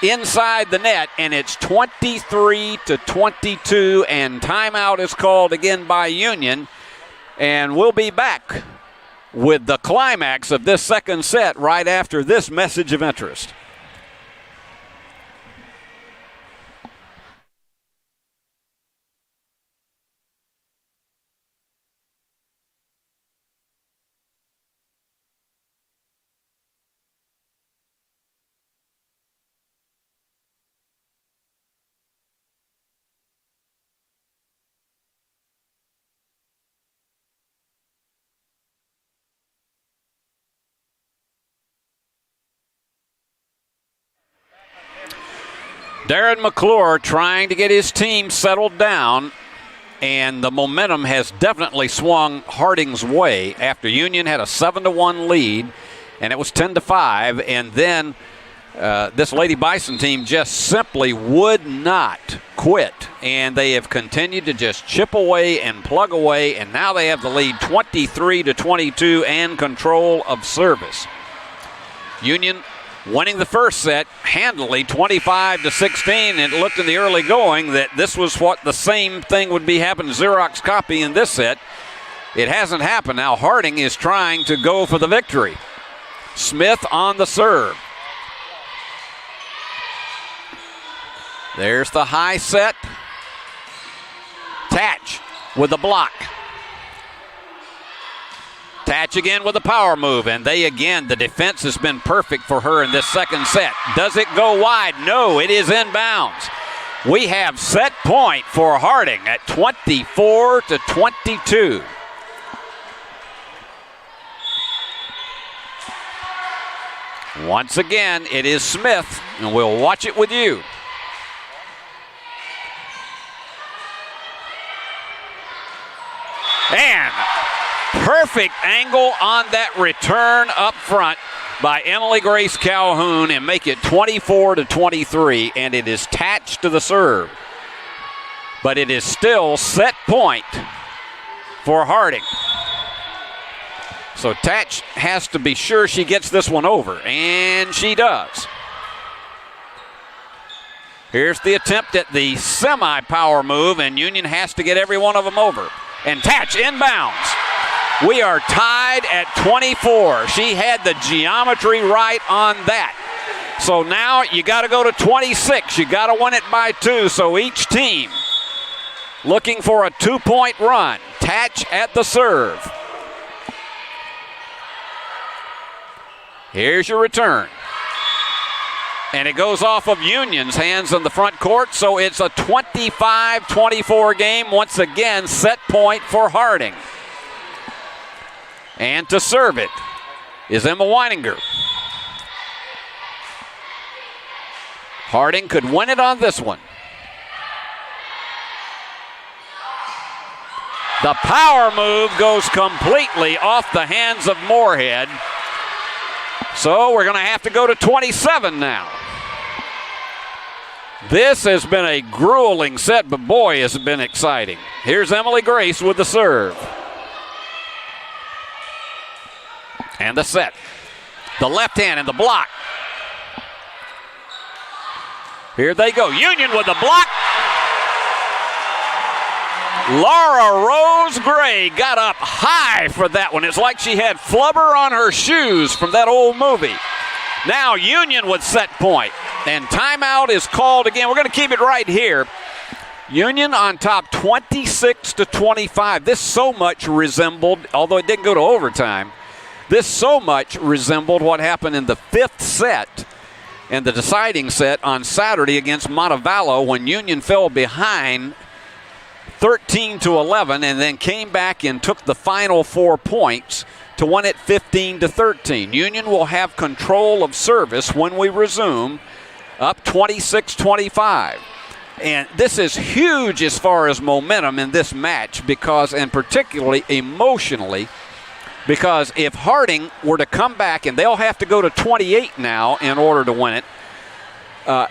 inside the net, and it's 23-22, and timeout is called again by Union. And we'll be back with the climax of this second set right after this message of interest. Darren McClure trying to get his team settled down, and the momentum has definitely swung Harding's way after Union had a 7-1 lead, and it was 10-5, and then this Lady Bison team just simply would not quit, and they have continued to just chip away and plug away, and now they have the lead 23-22 and control of service. Union winning the first set handily, 25-16. It looked in the early going that this was what the same thing would be happening to Xerox copy in this set. It hasn't happened. Now Harding is trying to go for the victory. Smith on the serve. There's the high set. Tatch with the block. Tatch again with a power move, and the defense has been perfect for her in this second set. Does it go wide? No, it is inbounds. We have set point for Harding at 24-22. Once again, it is Smith, and we'll watch it with you. And perfect angle on that return up front by Emily Grace Calhoun and make it 24-23, and it is Tatch to the serve. But it is still set point for Harding. So Tatch has to be sure she gets this one over, and she does. Here's the attempt at the semi-power move, and Union has to get every one of them over. And Tatch inbounds. We are tied at 24. She had the geometry right on that. So now you got to go to 26. You got to win it by 2. So each team looking for a 2-point run. Tatch at the serve. Here's your return. And it goes off of Union's hands on the front court, so it's a 25-24 game. Once again, set point for Harding. And to serve it is Emma Weininger. Harding could win it on this one. The power move goes completely off the hands of Moorhead. So we're going to have to go to 27 now. This has been a grueling set, but boy, has it been exciting. Here's Emily Grace with the serve. And the set. The left hand and the block. Here they go. Union with the block. Laura Rose Gray got up high for that one. It's like she had flubber on her shoes from that old movie. Now Union with set point. And timeout is called again. We're going to keep it right here. Union on top 26-25. This so much resembled, although it didn't go to overtime, this so much resembled what happened in the fifth set and the deciding set on Saturday against Montevallo when Union fell behind 13-11 and then came back and took the final 4 points to win it 15-13. Union will have control of service when we resume, up 26-25. And this is huge as far as momentum in this match because, and particularly emotionally, because if Harding were to come back, and they'll have to go to 28 now in order to win it,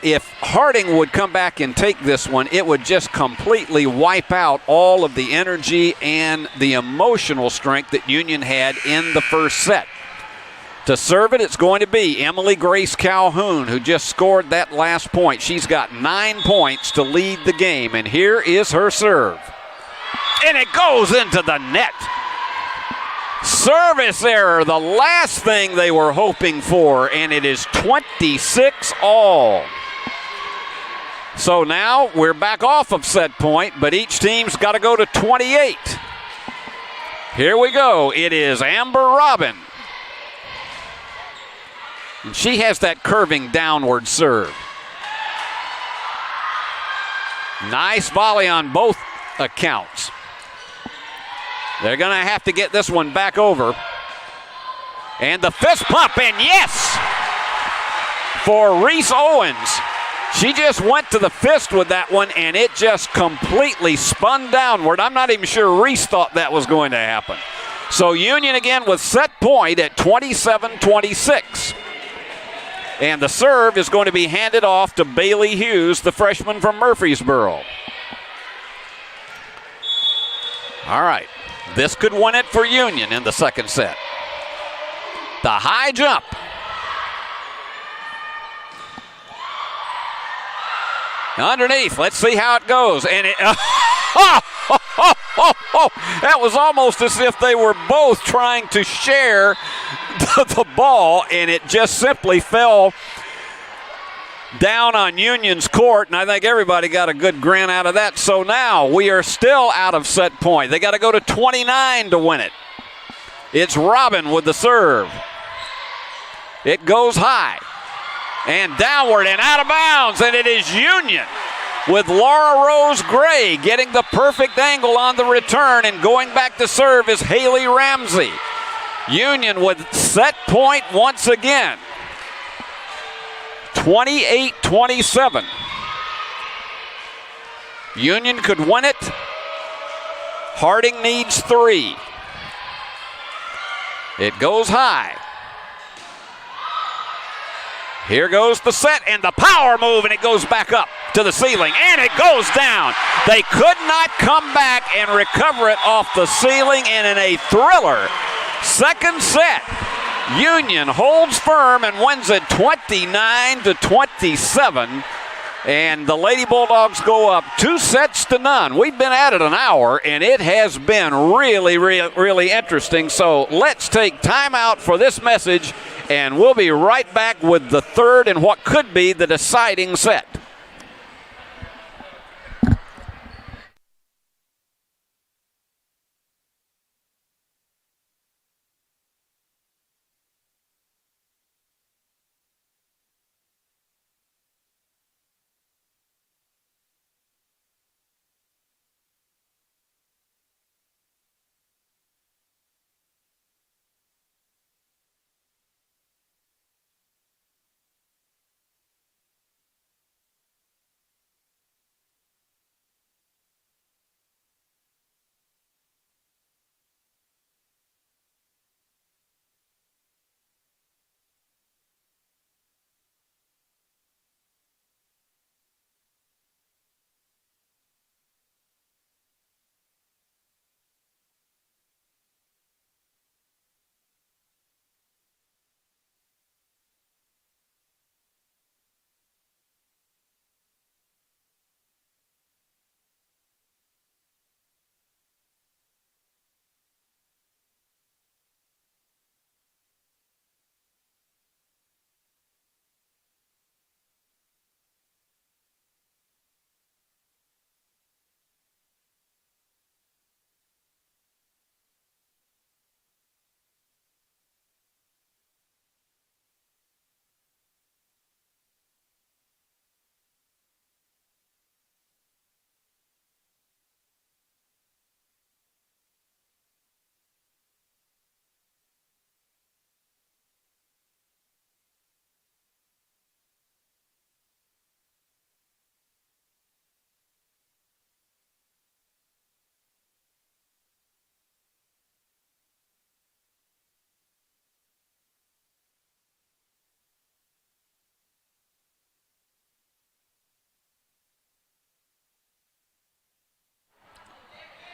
if Harding would come back and take this one, it would just completely wipe out all of the energy and the emotional strength that Union had in the first set. To serve it, it's going to be Emily Grace Calhoun, who just scored that last point. She's got 9 points to lead the game, and here is her serve. And it goes into the net. Service error, the last thing they were hoping for, and it is 26 all. So now we're back off of set point, but each team's got to go to 28. Here we go. It is Amber Robin. And she has that curving downward serve. Nice volley on both accounts. They're going to have to get this one back over. And the fist pump, and yes! For Reese Owens. She just went to the fist with that one, and it just completely spun downward. I'm not even sure Reese thought that was going to happen. So Union again with set point at 27-26. And the serve is going to be handed off to Bailey Hughes, the freshman from Murfreesboro. All right. This could win it for Union in the second set. The high jump. Underneath. Let's see how it goes. And it, that was almost as if they were both trying to share the ball, and it just simply fell down on Union's court, and I think everybody got a good grin out of that. So now we are still out of set point. They got to go to 29 to win it. It's Robin with the serve. It goes high and downward and out of bounds, and it is Union with Laura Rose Gray getting the perfect angle on the return, and going back to serve is Haley Ramsey. Union with set point once again. 28-27. Union could win it. Harding needs 3. It goes high. Here goes the set and the power move, and it goes back up to the ceiling, and it goes down. They could not come back and recover it off the ceiling, and in a thriller second set, Union holds firm and wins it 29-27. And the Lady Bulldogs go up 2-0. We've been at it an hour, and it has been really, really, really interesting. So let's take time out for this message, and we'll be right back with the third and what could be the deciding set.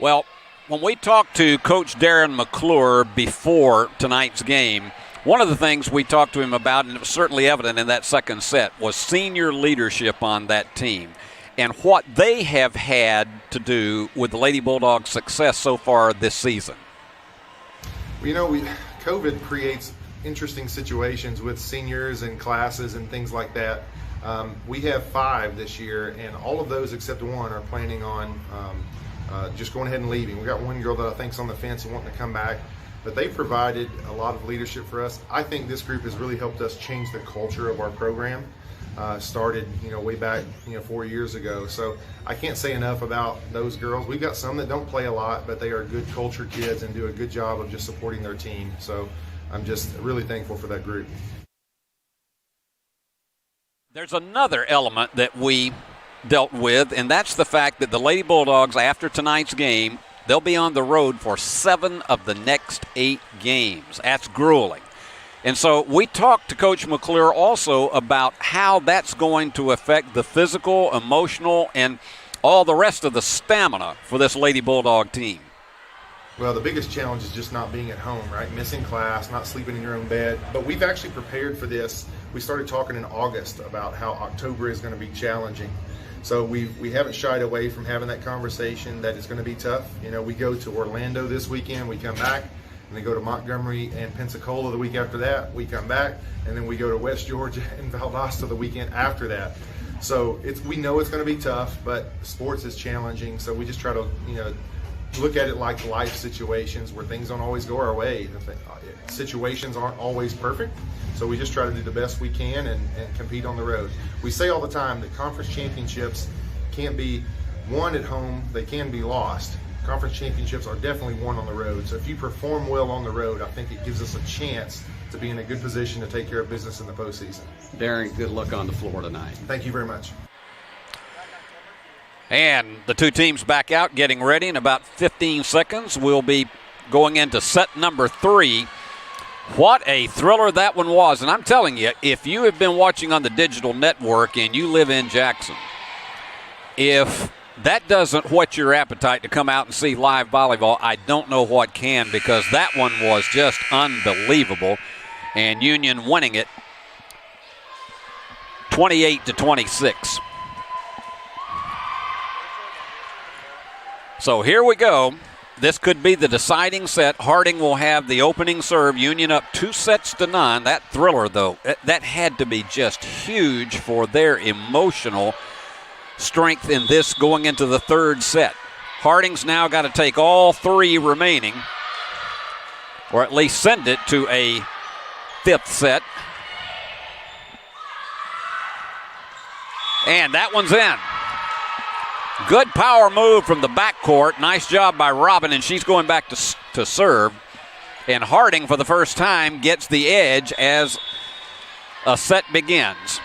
Well, when we talked to Coach Darren McClure before tonight's game, One of the things we talked to him about, and it was certainly evident in that second set, was senior leadership on that team and what they have had to do with the Lady Bulldogs' success so far this season. COVID creates interesting situations with seniors and classes and things like that. We have 5 this year, and all of those except one are planning on just going ahead and leaving. We got one girl that I think's on the fence and wanting to come back, but they provided a lot of leadership for us. I think this group has really helped us change the culture of our program. Started, way back, 4 years ago. So I can't say enough about those girls. We've got some that don't play a lot, but they are good culture kids and do a good job of just supporting their team. So I'm just really thankful for that group. There's another element that we dealt with, and that's the fact that the Lady Bulldogs, after tonight's game, they'll be on the road for 7 of the next 8 games. That's grueling. And so we talked to Coach McClure also about how that's going to affect the physical, emotional, and all the rest of the stamina for this Lady Bulldog team. Well, the biggest challenge is just not being at home, right? Missing class, not sleeping in your own bed. But we've actually prepared for this. We started talking in August about how October is going to be challenging. So we haven't shied away from having that conversation that it's going to be tough. We go to Orlando this weekend, we come back, and then go to Montgomery and Pensacola the week after that. We come back, and then we go to West Georgia and Valdosta the weekend after that. So we know it's going to be tough, but sports is challenging. So we just try to, look at it like life situations where things don't always go our way. Situations aren't always perfect. So we just try to do the best we can and compete on the road. We say all the time that conference championships can't be won at home. They can be lost. Conference championships are definitely won on the road. So if you perform well on the road, I think it gives us a chance to be in a good position to take care of business in the postseason. Darren, good luck on the floor tonight. Thank you very much. And the two teams back out, getting ready. In about 15 seconds, we'll be going into set number 3. What a thriller that one was. And I'm telling you, if you have been watching on the digital network and you live in Jackson, if that doesn't whet your appetite to come out and see live volleyball, I don't know what can, because that one was just unbelievable. And Union winning it 28-26. So here we go. This could be the deciding set. Harding will have the opening serve. Union up 2-0. That thriller, though, that had to be just huge for their emotional strength in this going into the third set. Harding's now got to take all 3 remaining, or at least send it to a 5th set. And that one's in. Good power move from the backcourt. Nice job by Robin, and she's going back to serve. And Harding, for the first time, gets the edge as a set begins.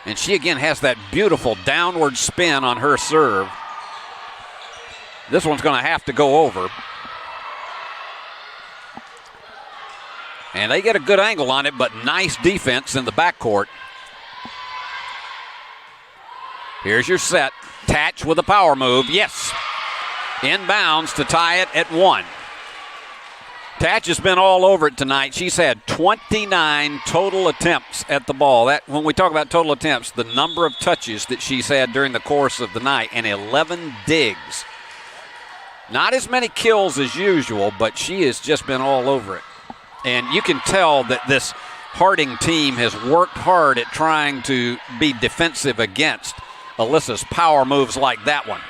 And she again has that beautiful downward spin on her serve. This one's going to have to go over. And they get a good angle on it, but nice defense in the backcourt. Here's your set. Tatch with a power move. Yes. Inbounds to tie it at 1. Tatch has been all over it tonight. She's had 29 total attempts at the ball. That, when we talk about total attempts, the number of touches that she's had during the course of the night, and 11 digs. Not as many kills as usual, but she has just been all over it. And you can tell that this Harding team has worked hard at trying to be defensive against Alyssa's power moves like that one.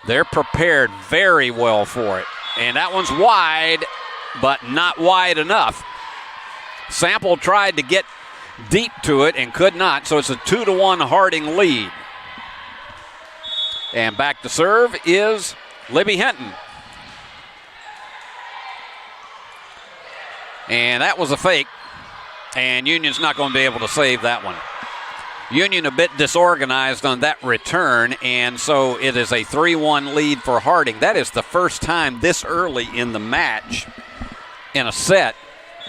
They're prepared very well for it. And that one's wide, but not wide enough. Sample tried to get deep to it and could not, so it's a 2-1 Harding lead. And back to serve is Libby Hinton. And that was a fake, and Union's not going to be able to save that one. Union a bit disorganized on that return, and so it is a 3-1 lead for Harding. That is the first time this early in the match in a set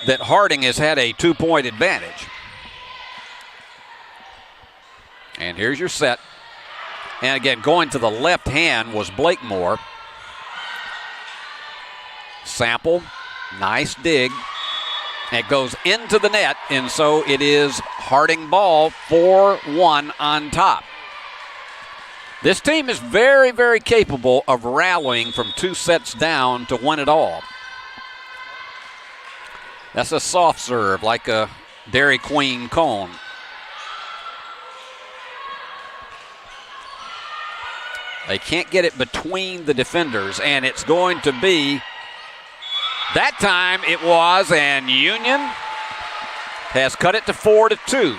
that Harding has had a 2-point advantage. And here's your set. And again, going to the left hand was Blakemore. Sample Nice dig. It goes into the net, and so it is Harding ball, 4-1 on top. This team is very, very capable of rallying from 2 sets down to win it all. That's a soft serve, like a Dairy Queen cone. They can't get it between the defenders, and it's going to be, that time it was, and Union has cut it to 4-2.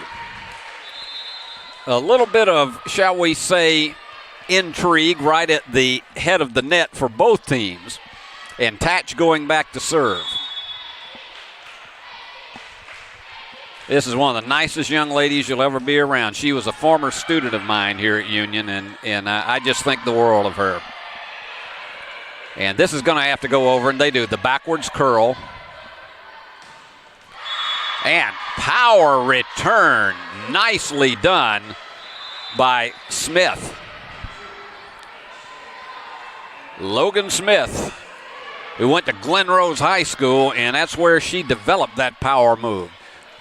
A little bit of, shall we say, intrigue right at the head of the net for both teams, and Tatch going back to serve. This is one of the nicest young ladies you'll ever be around. She was a former student of mine here at Union, and I just think the world of her. And this is going to have to go over, and they do. The backwards curl. And power return. Nicely done by Smith. Logan Smith, who went to Glen Rose High School, and that's where she developed that power move.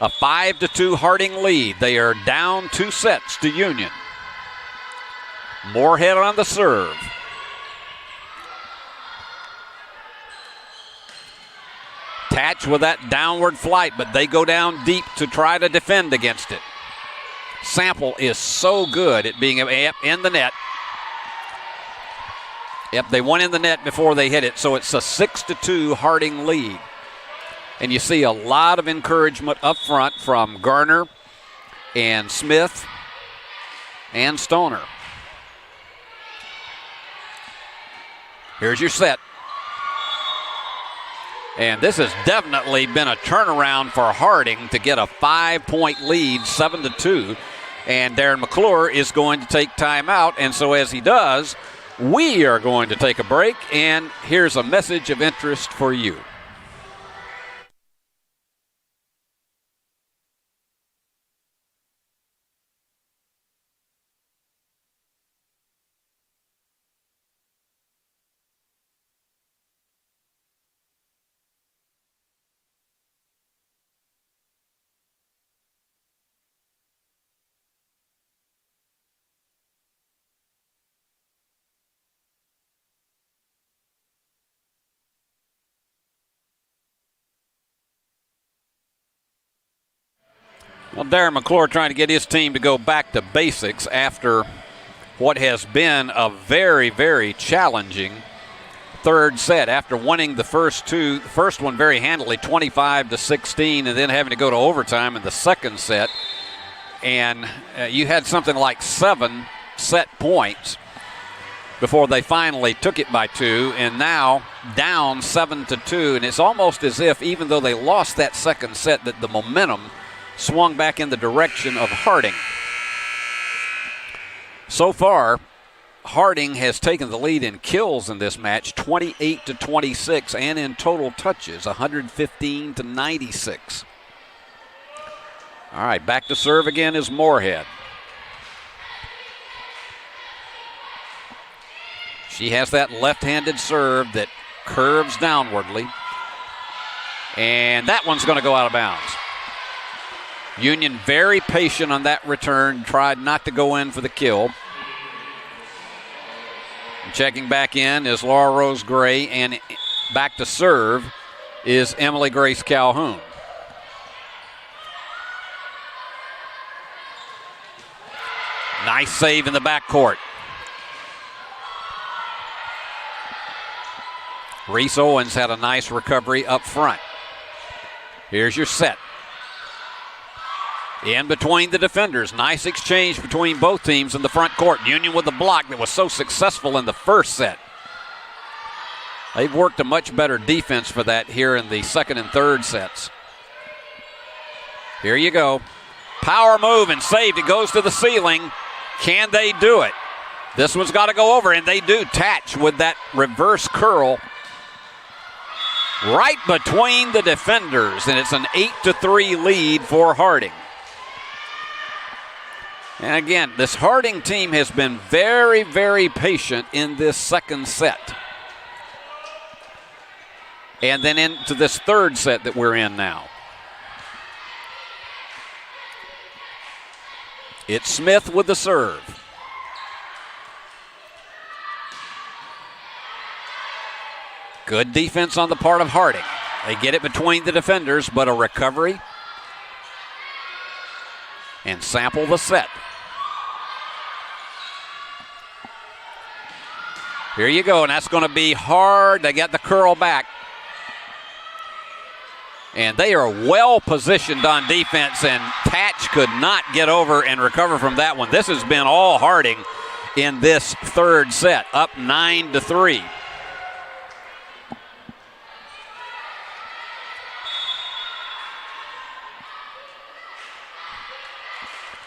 A 5-2 Harding lead. They are down 2 sets to Union. Moorhead on the serve. Tatch with that downward flight, but they go down deep to try to defend against it. Sample is so good at being in the net. Yep, they went in the net before they hit it, so it's a 6-2 Harding lead. And you see a lot of encouragement up front from Garner and Smith and Stoner. Here's your set. And this has definitely been a turnaround for Harding to get a 5-point lead, 7-2. And Darren McClure is going to take time out. And so as he does, we are going to take a break. And here's a message of interest for you. Well, Darren McClure trying to get his team to go back to basics after what has been a very, very challenging third set. After winning the first two, the first one very handily, 25-16, and then having to go to overtime in the second set. And you had something like 7 set points before they finally took it by 2, and now down 7-2. And it's almost as if, even though they lost that second set, that the momentum swung back in the direction of Harding. So far, Harding has taken the lead in kills in this match, 28-26, and in total touches, 115-96. All right, back to serve again is Moorhead. She has that left-handed serve that curves downwardly, and that one's going to go out of bounds. Union very patient on that return, tried not to go in for the kill. And checking back in is Laura Rose Gray, and back to serve is Emily Grace Calhoun. Nice save in the backcourt. Reese Owens had a nice recovery up front. Here's your set. In between the defenders. Nice exchange between both teams in the front court. Union with the block that was so successful in the first set. They've worked a much better defense for that here in the second and third sets. Here you go. Power move and saved. It goes to the ceiling. Can they do it? This one's got to go over, and they do. Tatch with that reverse curl right between the defenders, and it's an 8-3 lead for Harding. And again, this Harding team has been very, very patient in this second set. and then into this third set that we're in now. It's Smith with the serve. Good defense on the part of Harding. They get it between the defenders, but a recovery. And sample the set. Here you go, and that's going to be hard. They got the curl back. And they are well positioned on defense, and Tatch could not get over and recover from that one. This has been all Harding in this third set, up 9-3.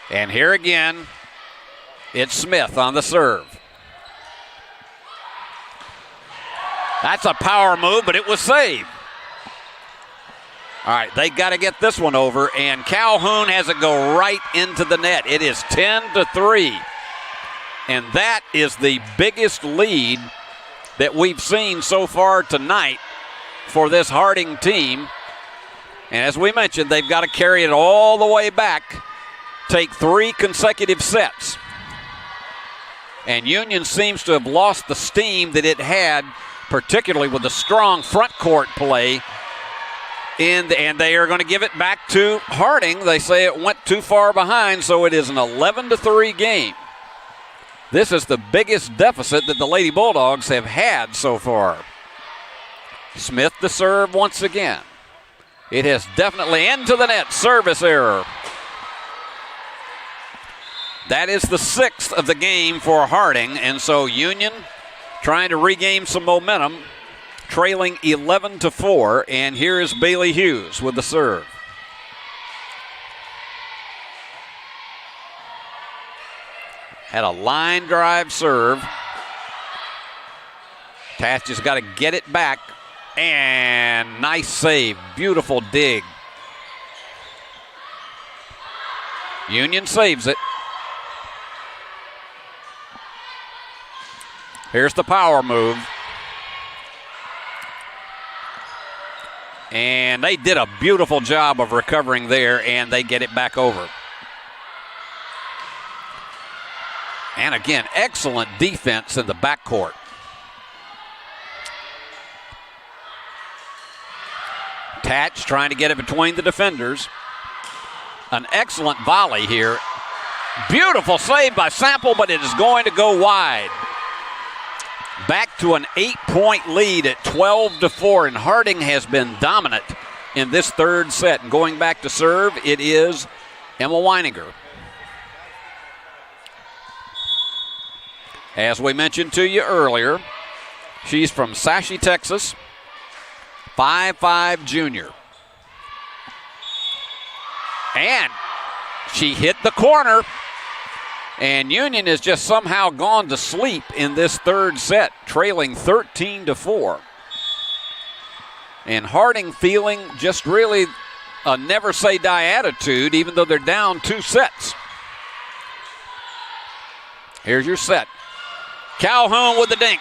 And here again, it's Smith on the serve. That's a power move, but it was saved. All right, they got to get this one over, and Calhoun has it go right into the net. It is 10-3, and that is the biggest lead that we've seen so far tonight for this Harding team. And as we mentioned, they've got to carry it all the way back, take 3 consecutive sets. And Union seems to have lost the steam that it had, particularly with the strong front court play. And they are going to give it back to Harding. They say it went too far behind, so it is an 11-3 game. This is the biggest deficit that the Lady Bulldogs have had so far. Smith the serve once again. It has definitely into the net. Service error. That is the 6th of the game for Harding, and so Union trying to regain some momentum, trailing 11-4, and here is Bailey Hughes with the serve. Had a line drive serve. Tatch has got to get it back, and nice save, beautiful dig. Union saves it. Here's the power move. And they did a beautiful job of recovering there, and they get it back over. And again, excellent defense in the backcourt. Tatch trying to get it between the defenders. An excellent volley here. Beautiful save by Sample, but it is going to go wide. Back to an 8-point lead at 12-4, and Harding has been dominant in this third set. And going back to serve, it is Emma Weininger. As we mentioned to you earlier, she's from Sashi, Texas, 5'5" junior. And she hit the corner. And Union has just somehow gone to sleep in this third set, trailing 13-4. And Harding feeling just really a never say die attitude, even though they're down 2 sets. Here's your set. Calhoun with the dink.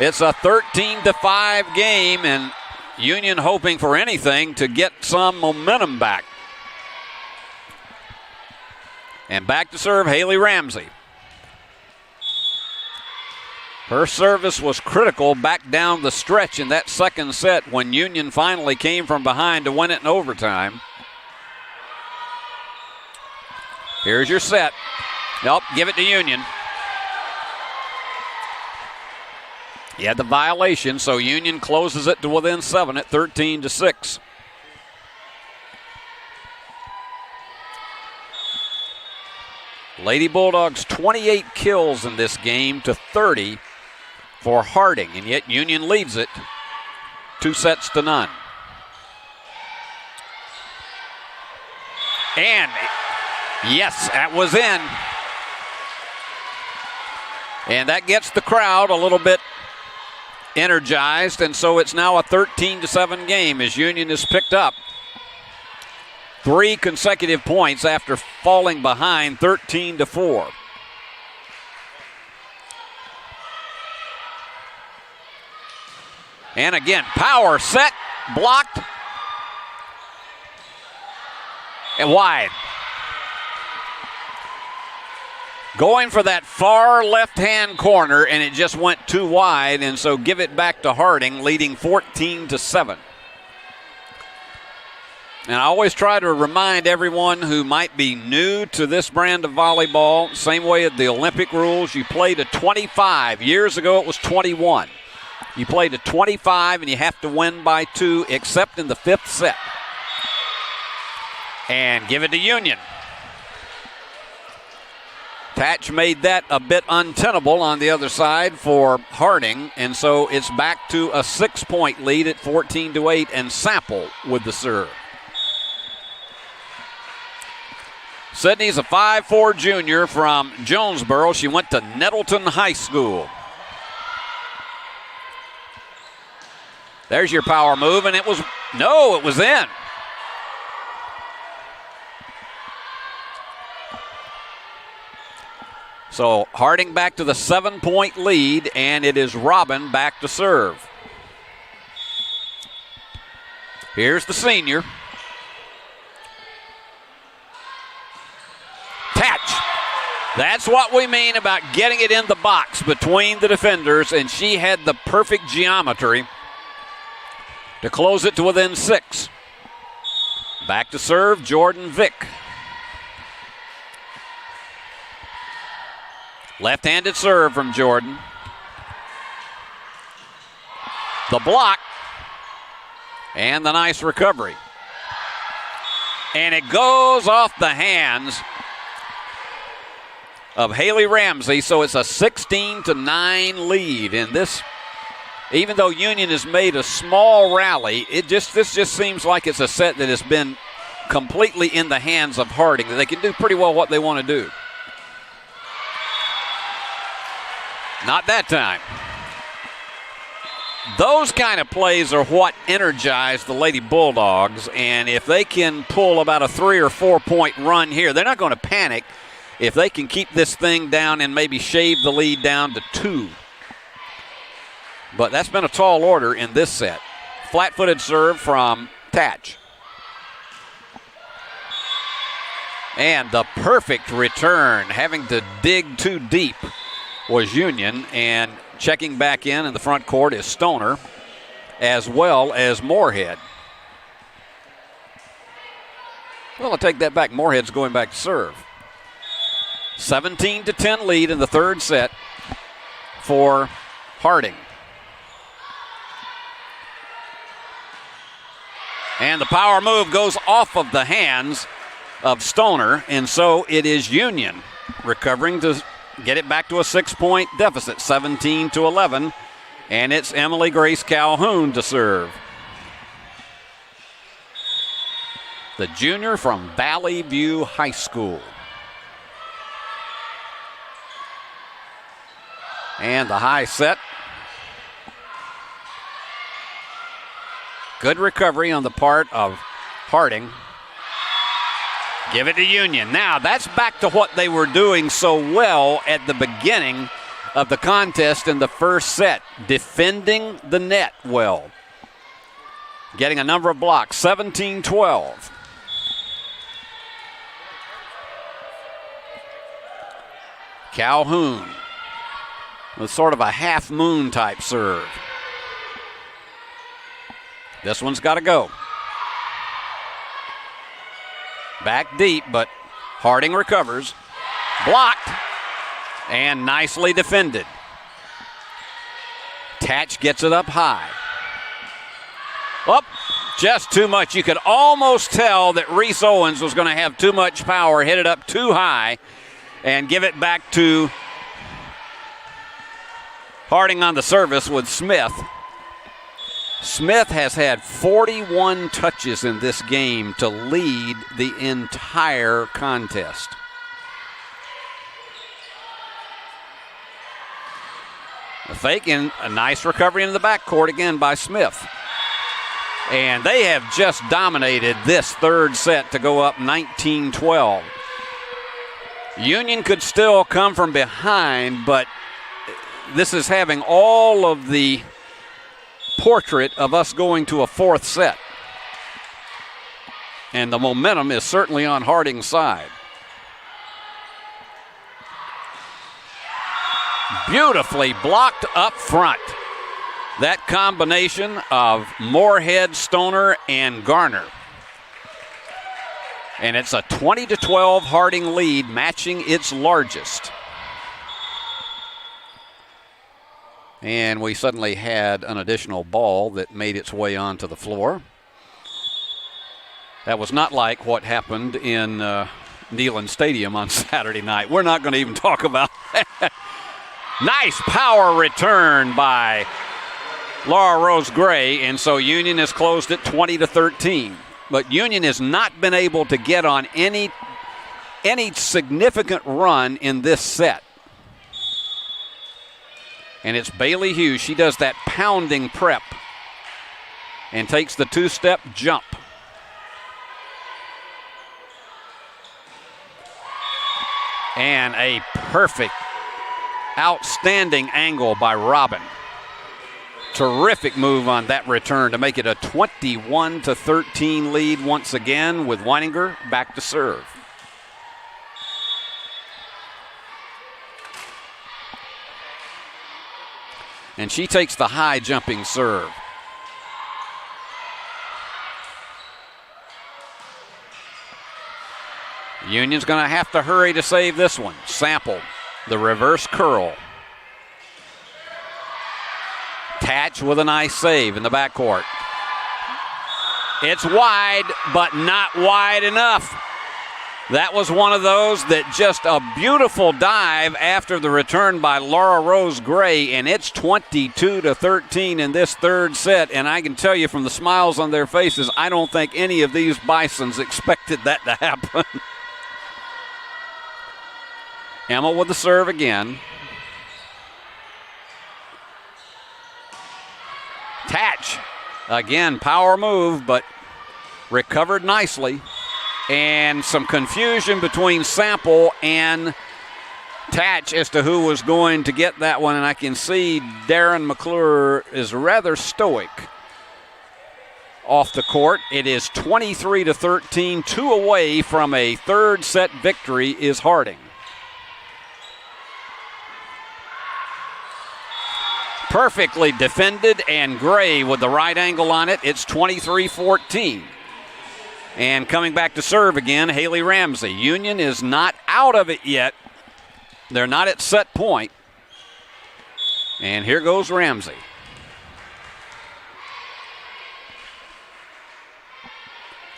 It's a 13-5 game, and Union hoping for anything to get some momentum back. And back to serve, Haley Ramsey. Her service was critical back down the stretch in that second set when Union finally came from behind to win it in overtime. Here's your set. Nope, give it to Union. He had the violation, so Union closes it to within 7 at 13-6. Lady Bulldogs 28 kills in this game to 30 for Harding, and yet Union leads it 2-0. And yes, that was in. And that gets the crowd a little bit energized, and so it's now a 13-7 game as Union is picked up 3 consecutive points after falling behind 13-4. And again, power set, blocked, and wide. Going for that far left-hand corner, and it just went too wide, and so give it back to Harding, leading 14-7. And I always try to remind everyone who might be new to this brand of volleyball, same way at the Olympic rules, you play to 25. Years ago it was 21. You play to 25 and you have to win by 2, except in the 5th set. And give it to Union. Tatch made that a bit untenable on the other side for Harding, and so it's back to a 6-point lead at 14-8, and Sample with the serve. Sydney's a 5'4" junior from Jonesboro. She went to Nettleton High School. There's your power move, and it was in. So Harding back to the 7-point lead, and it is Robin back to serve. Here's the senior. Tatch. That's what we mean about getting it in the box between the defenders, and she had the perfect geometry to close it to within 6. Back to serve, Jordan Vick. Left-handed serve from Jordan. The block. And the nice recovery. And it goes off the hands of Haley Ramsey, so it's a 16-9 lead in this. Even though Union has made a small rally, this just seems like it's a set that has been completely in the hands of Harding. They can do pretty well what they want to do. Not that time. Those kind of plays are what energize the Lady Bulldogs, and if they can pull about a 3 or 4 point run here, they're not going to panic if they can keep this thing down and maybe shave the lead down to 2. But that's been a tall order in this set. Flat-footed serve from Tatch. And the perfect return, having to dig too deep, was Union, and checking back in the front court is Stoner, as well as Moorhead. Well, I'll take that back. Moorhead's going back to serve. 17-10 lead in the 3rd set for Harding. And the power move goes off of the hands of Stoner, and so it is Union recovering to get it back to a 6-point deficit, 17-11, and it's Emily Grace Calhoun to serve. The junior from Valley View High School. And the high set. Good recovery on the part of Harding. Give it to Union. Now, that's back to what they were doing so well at the beginning of the contest in the first set, defending the net well. Getting a number of blocks, 17-12. Calhoun with sort of a half-moon type serve. This one's got to go. Back deep, but Harding recovers. Blocked and nicely defended. Tatch gets it up high. Up, just too much. You could almost tell that Reese Owens was going to have too much power, hit it up too high, and give it back to Harding on the service with Smith. Smith has had 41 touches in this game to lead the entire contest. A fake and a nice recovery into the backcourt again by Smith. And they have just dominated this 3rd set to go up 19-12. Union could still come from behind, but this is having all of the portrait of us going to a fourth set. And the momentum is certainly on Harding's side. Beautifully blocked up front. That combination of Moorhead, Stoner, and Garner. And it's a 20-12 Harding lead, matching its largest. And we suddenly had an additional ball that made its way onto the floor. That was not like what happened in Neyland Stadium on Saturday night. We're not going to even talk about that. Nice power return by Laura Rose Gray, and so Union has closed it 20-13. But Union has not been able to get on any significant run in this set. And it's Bailey Hughes. She does that pounding prep and takes the two-step jump. And a perfect, outstanding angle by Robin. Terrific move on that return to make it a 21-13 lead once again, with Weininger back to serve. And she takes the high jumping serve. Union's going to have to hurry to save this one. Sample, the reverse curl. Tatch with a nice save in the backcourt. It's wide, but not wide enough. That was one of those that just a beautiful dive after the return by Laura Rose Gray, and it's 22-13 in this third set. And I can tell you from the smiles on their faces, I don't think any of these Bisons expected that to happen. Emma with the serve again. Tatch, again, power move, but recovered nicely. And some confusion between Sample and Tatch as to who was going to get that one. And I can see Darren McClure is rather stoic off the court. It is 23-13, 2 away from a third set victory is Harding. Perfectly defended, and Gray with the right angle on it. It's 23-14. And coming back to serve again, Haley Ramsey. Union is not out of it yet. They're not at set point. And here goes Ramsey.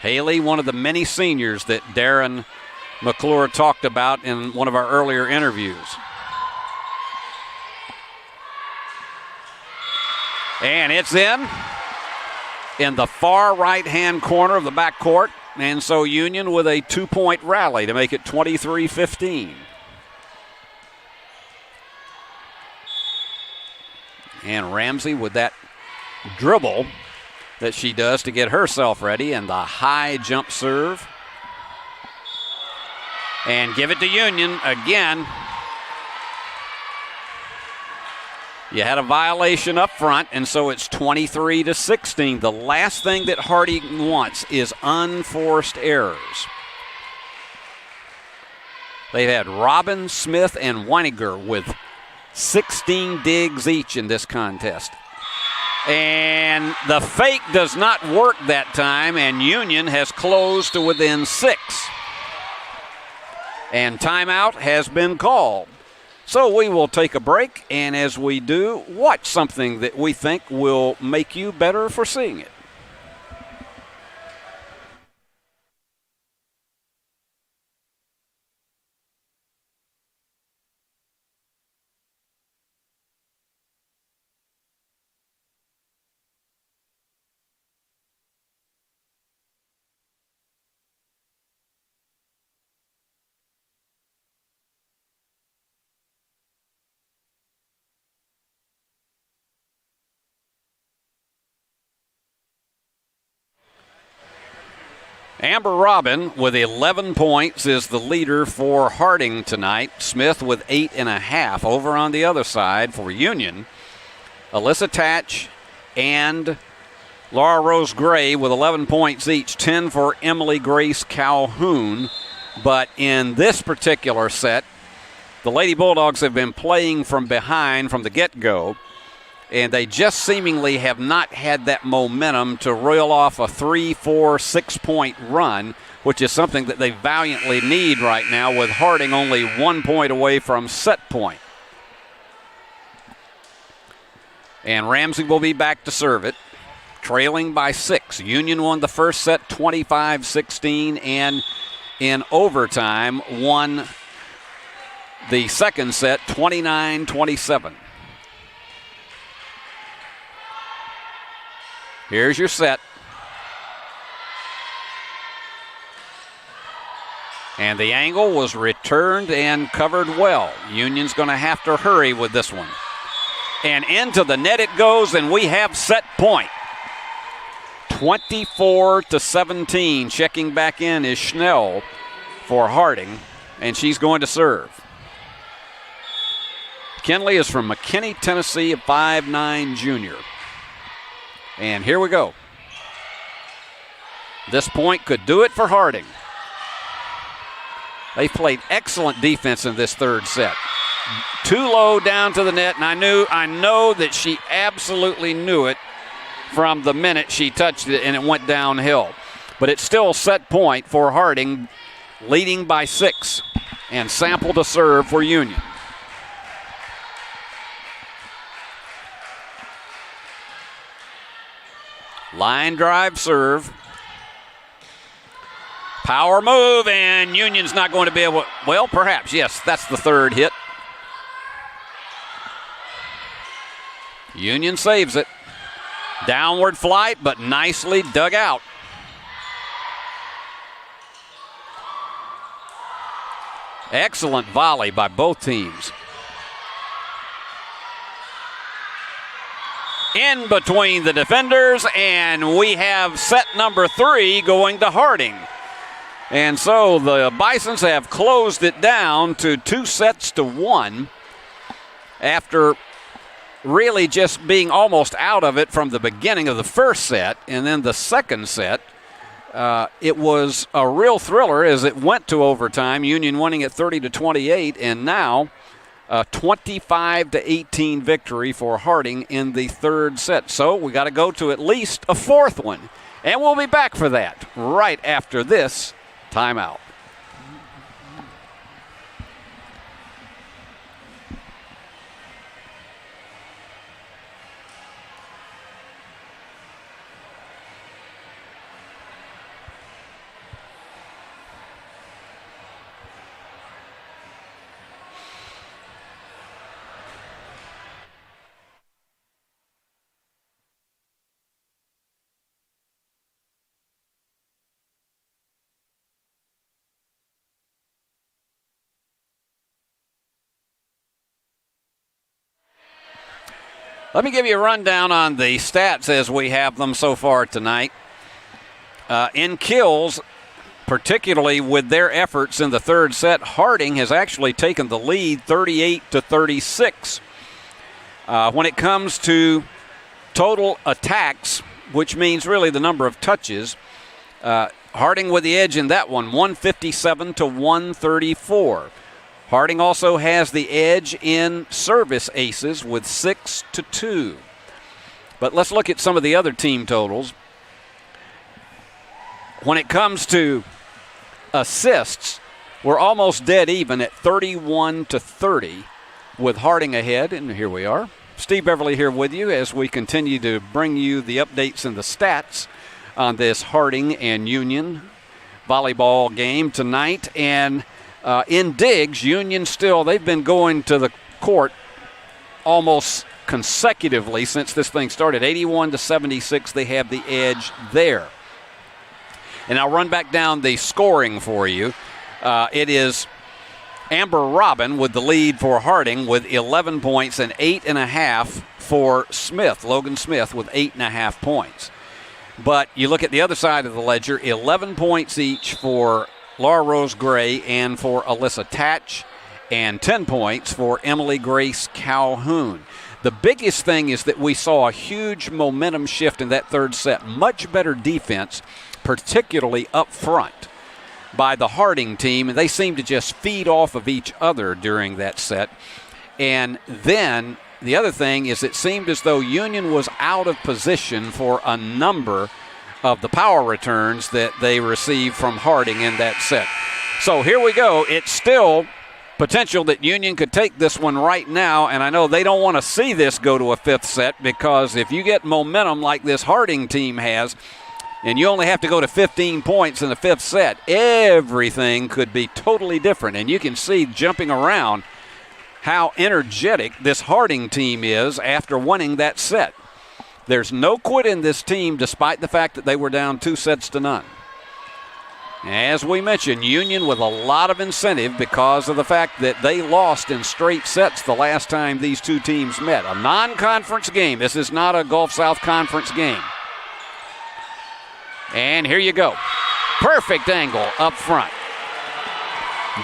Haley, one of the many seniors that Darren McClure talked about in one of our earlier interviews. And it's in the far right-hand corner of the backcourt. And so Union with a 2-point rally to make it 23-15. And Ramsey with that dribble that she does to get herself ready, and the high jump serve. And give it to Union again. You had a violation up front, and so it's 23-16. The last thing that Harding wants is unforced errors. They've had Robin, Smith, and Weininger with 16 digs each in this contest. And the fake does not work that time, and Union has closed to within 6. And timeout has been called. So we will take a break, and as we do, watch something that we think will make you better for seeing it. Amber Robin with 11 points is the leader for Harding tonight. Smith with 8.5. Over on the other side for Union, Alyssa Tatch and Laura Rose Gray with 11 points each, 10 for Emily Grace Calhoun. But in this particular set, the Lady Bulldogs have been playing from behind from the get-go, and they just seemingly have not had that momentum to reel off a 3, 4, 6-point run, which is something that they valiantly need right now, with Harding only 1 point away from set point. And Ramsey will be back to serve it, trailing by 6. Union won the first set 25-16, and in overtime won the second set 29-27. Here's your set. And the angle was returned and covered well. Union's going to have to hurry with this one. And into the net it goes, and we have set point. 24-17. Checking back in is Schnell for Harding, and she's going to serve. Kenley is from McKinney, Tennessee, a 5'9" junior. And here we go. This point could do it for Harding. They played excellent defense in this third set. Too low down to the net, and I know that she absolutely knew it from the minute she touched it and it went downhill. But it's still set point for Harding, leading by 6. And Sample to serve for Union. Line drive serve. Power move, and Union's not going to be able, well, perhaps, yes, that's the third hit. Union saves it. Downward flight, but nicely dug out. Excellent volley by both teams. In between the defenders, and we have set number 3 going to Harding. And so the Bisons have closed it down to 2-1 after really just being almost out of it from the beginning of the first set. And then the second set, it was a real thriller as it went to overtime. Union winning at 30-28, and now a 25-18 victory for Harding in the third set. So we got to go to at least a fourth one. And we'll be back for that right after this timeout. Let me give you a rundown on the stats as we have them so far tonight. In kills, particularly with their efforts in the third set, Harding has actually taken the lead 38-36. When it comes to total attacks, which means really the number of touches, Harding with the edge in that one, 157-134. Harding also has the edge in service aces with 6-2. But let's look at some of the other team totals. When it comes to assists, we're almost dead even at 31-30 with Harding ahead. And here we are. Steve Beverly here with you as we continue to bring you the updates and the stats on this Harding and Union volleyball game tonight. And in digs, Union still, they've been going to the court almost consecutively since this thing started. 81-76, they have the edge there. And I'll run back down the scoring for you. It is Amber Robin with the lead for Harding with 11 points and 8.5 for Smith, Logan Smith with 8.5 points. But you look at the other side of the ledger, 11 points each for Laura Rose Gray and for Alyssa Tatch, and 10 points for Emily Grace Calhoun. The biggest thing is that we saw a huge momentum shift in that third set. Much better defense, particularly up front, by the Harding team, and they seemed to just feed off of each other during that set. And then the other thing is it seemed as though Union was out of position for a number of the power returns that they received from Harding in that set. So here we go. It's still potential that Union could take this one right now, and I know they don't want to see this go to a fifth set, because if you get momentum like this Harding team has, and you only have to go to 15 points in the fifth set, everything could be totally different. And you can see jumping around how energetic this Harding team is after winning that set. There's no quit in this team despite the fact that they were down 2-0. As we mentioned, Union with a lot of incentive because of the fact that they lost in straight sets the last time these two teams met. A non-conference game. This is not a Gulf South Conference game. And here you go. Perfect angle up front.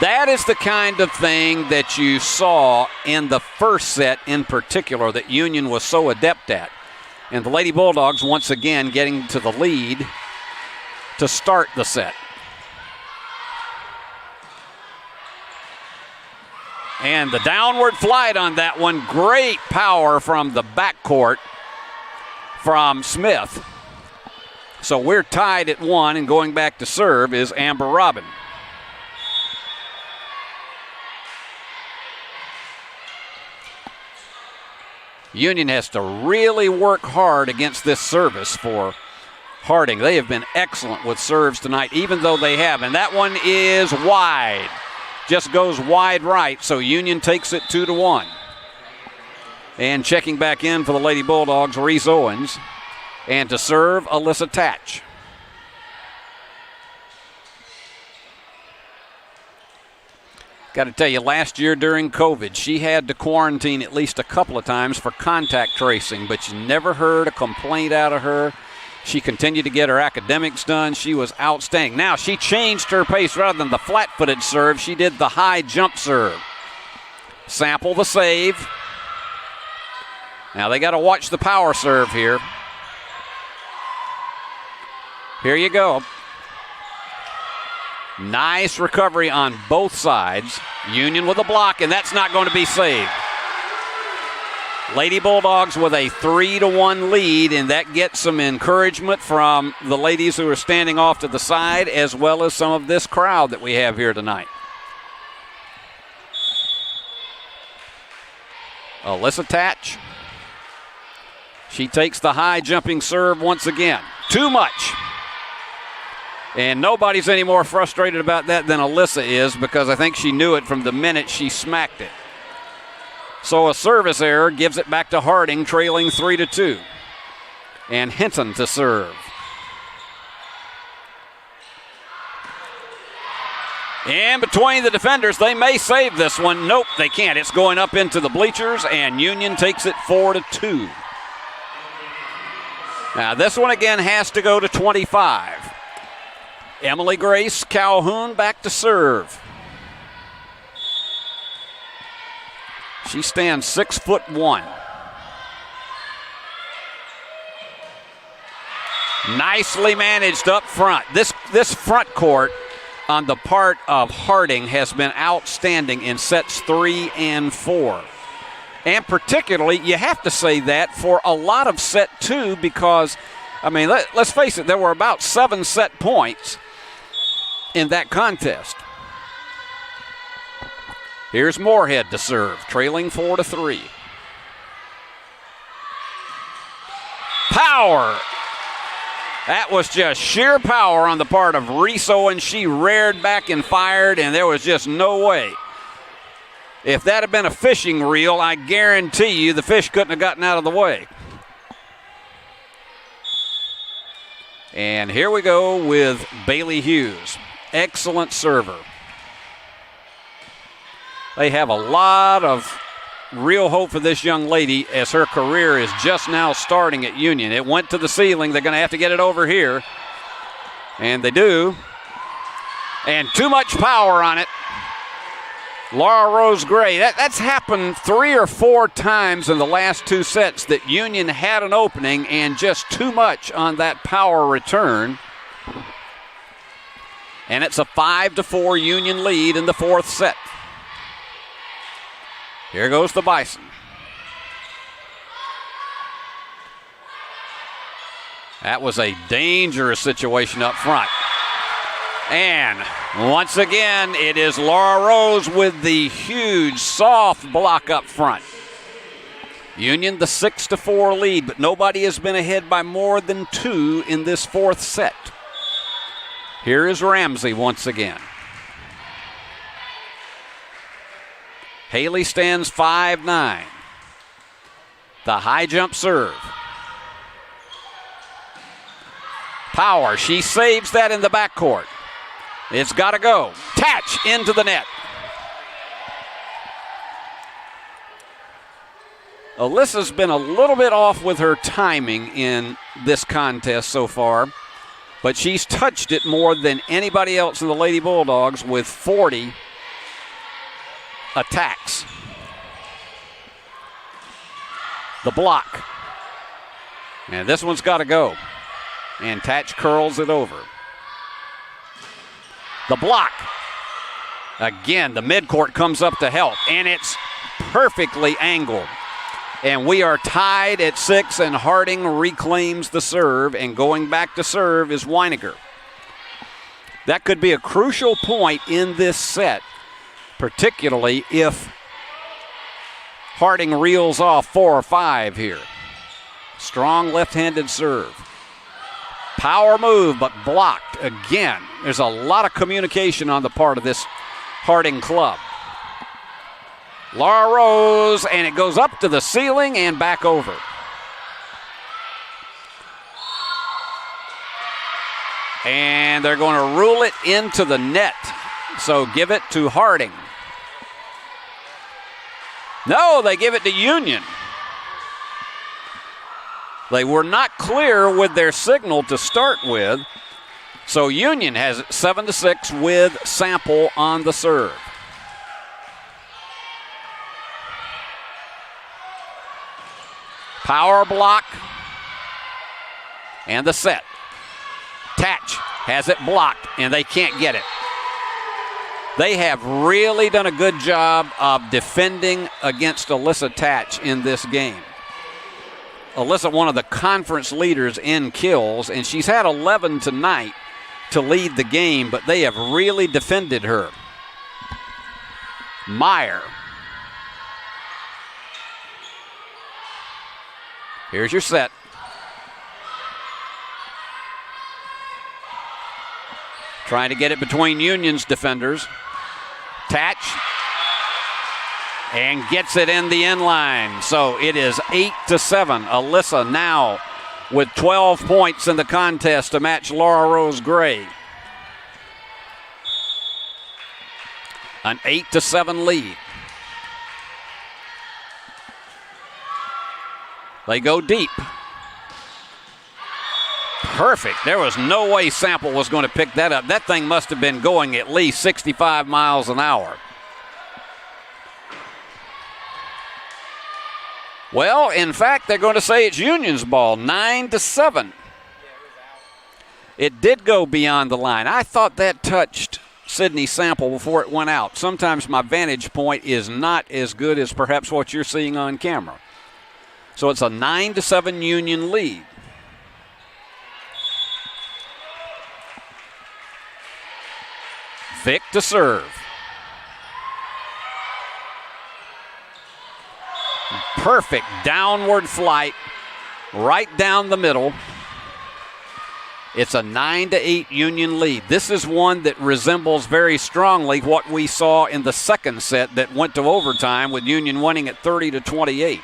That is the kind of thing that you saw in the first set in particular that Union was so adept at. And the Lady Bulldogs once again getting to the lead to start the set. And the downward flight on that one. Great power from the backcourt from Smith. So we're tied at 1, and going back to serve is Amber Robin. Union has to really work hard against this service for Harding. They have been excellent with serves tonight, even though they have. And that one is wide. Just goes wide right, so Union takes it 2-1. And checking back in for the Lady Bulldogs, Reese Owens. And to serve, Alyssa Tatch. Got to tell you, last year during COVID, she had to quarantine at least a couple of times for contact tracing, but you never heard a complaint out of her. She continued to get her academics done. She was outstanding. Now, she changed her pace. Rather than the flat-footed serve, she did the high jump serve. Sample the save. Now, they got to watch the power serve here. Here you go. Nice recovery on both sides. Union with a block, and that's not going to be saved. Lady Bulldogs with a 3-1 lead, and that gets some encouragement from the ladies who are standing off to the side, as well as some of this crowd that we have here tonight. Alyssa Tatch. She takes the high jumping serve once again. Too much. And nobody's any more frustrated about that than Alyssa is, because I think she knew it from the minute she smacked it. So a service error gives it back to Harding, trailing 3-2. And Hinton to serve. And between the defenders, they may save this one. Nope, they can't. It's going up into the bleachers, and Union takes it 4-2. Now this one again has to go to 25. Emily Grace Calhoun back to serve. She stands 6'1". Nicely managed up front. This front court on the part of Harding has been outstanding in sets 3 and 4. And particularly, you have to say that for a lot of set 2, because, I mean, let's face it, there were about 7 set points in that contest. Here's Moorhead to serve, trailing 4-3. Power. That was just sheer power on the part of Reese Owens. She reared back and fired, and there was just no way. If that had been a fishing reel, I guarantee you the fish couldn't have gotten out of the way. And here we go with Bailey Hughes. Excellent server. They have a lot of real hope for this young lady as her career is just now starting at Union. It went to the ceiling. They're going to have to get it over here. And they do. And too much power on it. Laura Rose Gray. That's happened 3 or 4 times in the last 2 sets that Union had an opening and just too much on that power return. And it's a 5-4 Union lead in the 4th set. Here goes the Bison. That was a dangerous situation up front. And once again, it is Laura Rose with the huge soft block up front. Union the 6-4 lead, but nobody has been ahead by more than 2 in this 4th set. Here is Ramsey once again. Haley stands 5'9". The high jump serve. Power, she saves that in the backcourt. It's got to go. Tatch into the net. Alyssa's been a little bit off with her timing in this contest so far, but she's touched it more than anybody else in the Lady Bulldogs with 40 attacks. The block. And this one's got to go. And Tatch curls it over. The block. Again, the midcourt comes up to help, and it's perfectly angled. And we are tied at 6, and Harding reclaims the serve, and going back to serve is Weiniger. That could be a crucial point in this set, particularly if Harding reels off 4 or 5 here. Strong left-handed serve. Power move, but blocked again. There's a lot of communication on the part of this Harding club. Laura Rose, and it goes up to the ceiling and back over. And they're going to rule it into the net. So give it to Harding. No, they give it to Union. They were not clear with their signal to start with. So Union has it 7-6 with Sample on the serve. Power block. And the set. Tatch has it blocked, and they can't get it. They have really done a good job of defending against Alyssa Tatch in this game. Alyssa, one of the conference leaders in kills, and she's had 11 tonight to lead the game, but they have really defended her. Meyer. Here's your set. Trying to get it between Union's defenders. Tatch. And gets it in the end line. So it is 8-7. Alyssa now with 12 points in the contest to match Laura Rose Gray. An 8-7 lead. They go deep. Perfect. There was no way Sample was going to pick that up. That thing must have been going at least 65 miles an hour. Well, in fact, they're going to say it's Union's ball, 9-7. It did go beyond the line. I thought that touched Sydney Sample before it went out. Sometimes my vantage point is not as good as perhaps what you're seeing on camera. So it's a 9-7 Union lead. Vick to serve. Perfect downward flight right down the middle. It's a 9-8 Union lead. This is one that resembles very strongly what we saw in the second set that went to overtime with Union winning at 30-28.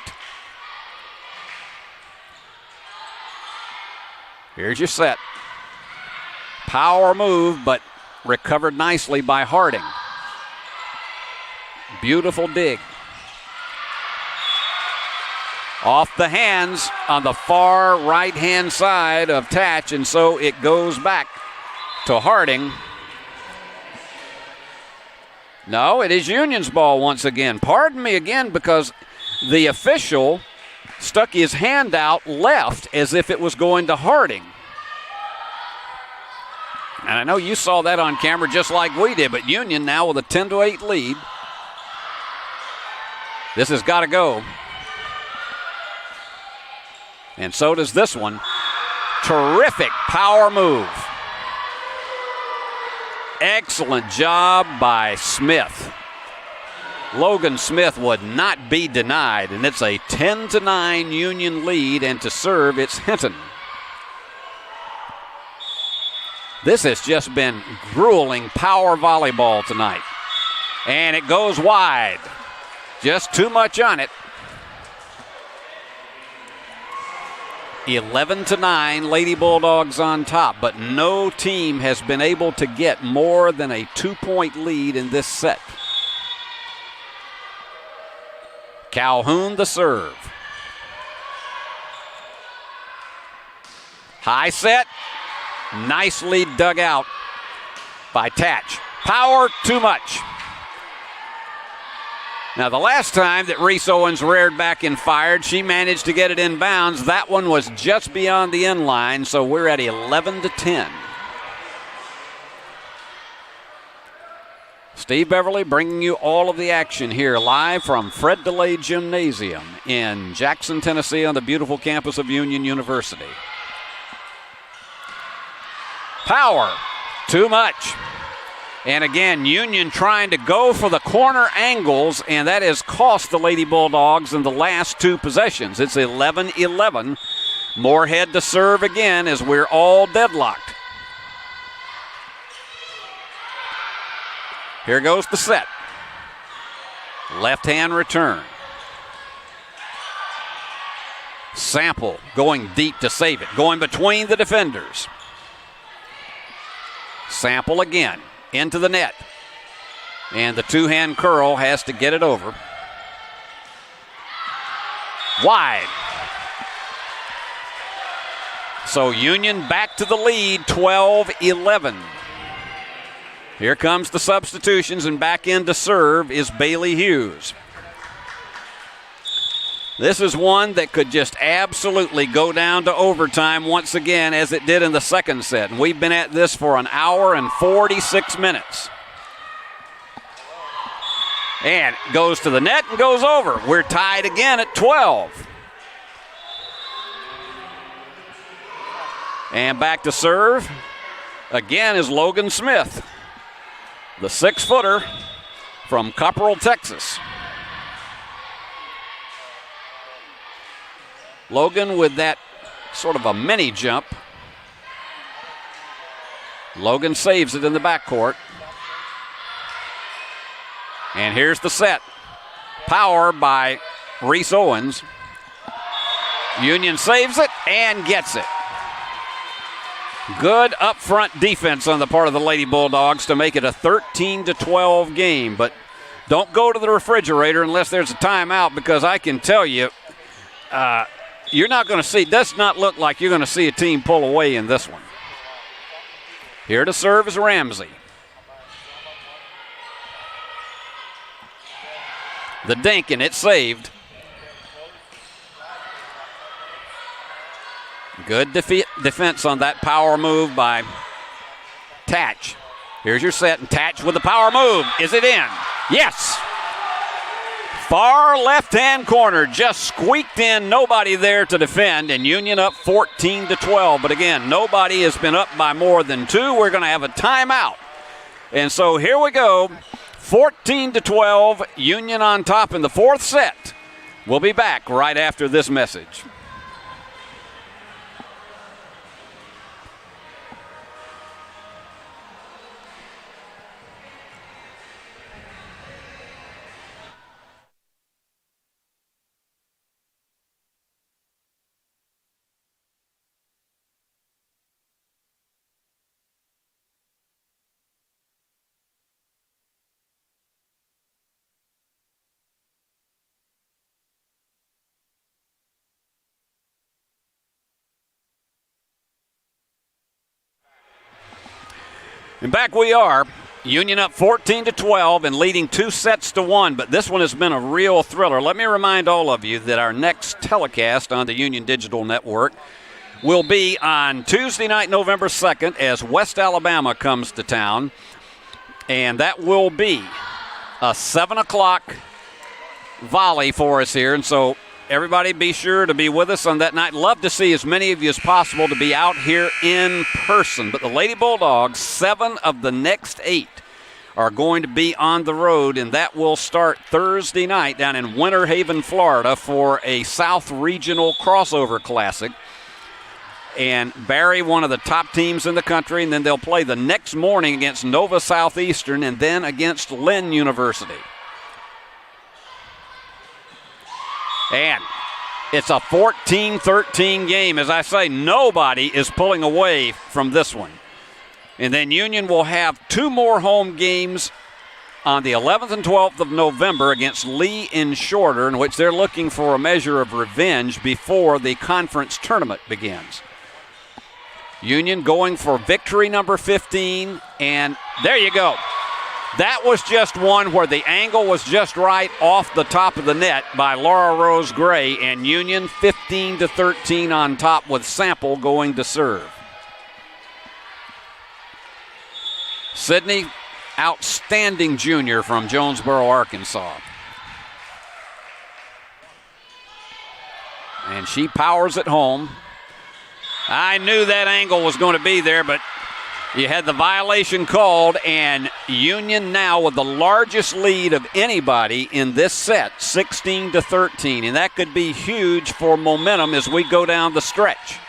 Here's your set. Power move, but recovered nicely by Harding. Beautiful dig. Off the hands on the far right-hand side of Tatch, and so it goes back to Harding. No, it is Union's ball once again. Pardon me again, because the official stuck his hand out left as if it was going to Harding. And I know you saw that on camera just like we did, but Union now with a 10-8 lead. This has got to go. And so does this one. Terrific power move. Excellent job by Smith. Logan Smith would not be denied, and it's a 10-9 Union lead, and to serve, it's Hinton. This has just been grueling power volleyball tonight. And it goes wide. Just too much on it. 11-9, Lady Bulldogs on top, but no team has been able to get more than a 2-point lead in this set. Calhoun the serve. High set. Nicely dug out by Tatch. Power too much. Now, the last time that Reese Owens reared back and fired, she managed to get it in bounds. That one was just beyond the end line, so we're at 11-10. Steve Beverly bringing you all of the action here live from Fred DeLay Gymnasium in Jackson, Tennessee on the beautiful campus of Union University. Power, too much. And again, Union trying to go for the corner angles, and that has cost the Lady Bulldogs in the last two possessions. It's 11-11. Moorhead to serve again as we're all deadlocked. Here goes the set. Left hand return. Sample going deep to save it, going between the defenders. Sample again. Into the net. And the two-hand curl has to get it over. Wide. So Union back to the lead, 12-11. Here comes the substitutions, and back in to serve is Bailey Hughes. This is one that could just absolutely go down to overtime once again, as it did in the second set. And we've been at this for an hour and 46 minutes. And goes to the net and goes over. We're tied again at 12. And back to serve again is Logan Smith, the 6-footer from Copperell, Texas. Logan with that sort of a mini jump. Logan saves it in the backcourt. And here's the set. Power by Reese Owens. Union saves it and gets it. Good up-front defense on the part of the Lady Bulldogs to make it a 13-12 game. But don't go to the refrigerator unless there's a timeout, because I can tell you, you're not going to see, does not look like you're going to see a team pull away in this one. Here to serve is Ramsey. The dink, and it's saved. Good defense on that power move by Tatch. Here's your set, and Tatch with the power move. Is it in? Yes. Far left-hand corner, just squeaked in, nobody there to defend, and Union up 14-12. But again, nobody has been up by more than two. We're going to have a timeout. And so here we go, 14-12, Union on top in the fourth set. We'll be back right after this message. And back we are. Union up 14-12 and leading 2-1, but this one has been a real thriller. Let me remind all of you that our next telecast on the Union Digital Network will be on Tuesday night, November 2nd, as West Alabama comes to town, and that will be a 7 o'clock volley for us here, and so everybody be sure to be with us on that night. Love to see as many of you as possible to be out here in person. But the Lady Bulldogs, 7 of the next 8 are going to be on the road, and that will start Thursday night down in Winter Haven, Florida for a South Regional Crossover Classic. And Barry, one of the top teams in the country, and then they'll play the next morning against Nova Southeastern and then against Lynn University. And it's a 14-13 game. As I say, nobody is pulling away from this one. And then Union will have 2 more home games on the 11th and 12th of November against Lee and Shorter, in which they're looking for a measure of revenge before the conference tournament begins. Union going for victory number 15, and there you go. That was just one where the angle was just right off the top of the net by Laura Rose Gray, and Union 15-13 on top with Sample going to serve. Sydney, outstanding junior from Jonesboro, Arkansas. And she powers it home. I knew that angle was going to be there, but you had the violation called, and Union now with the largest lead of anybody in this set, 16-13. And that could be huge for momentum as we go down the stretch,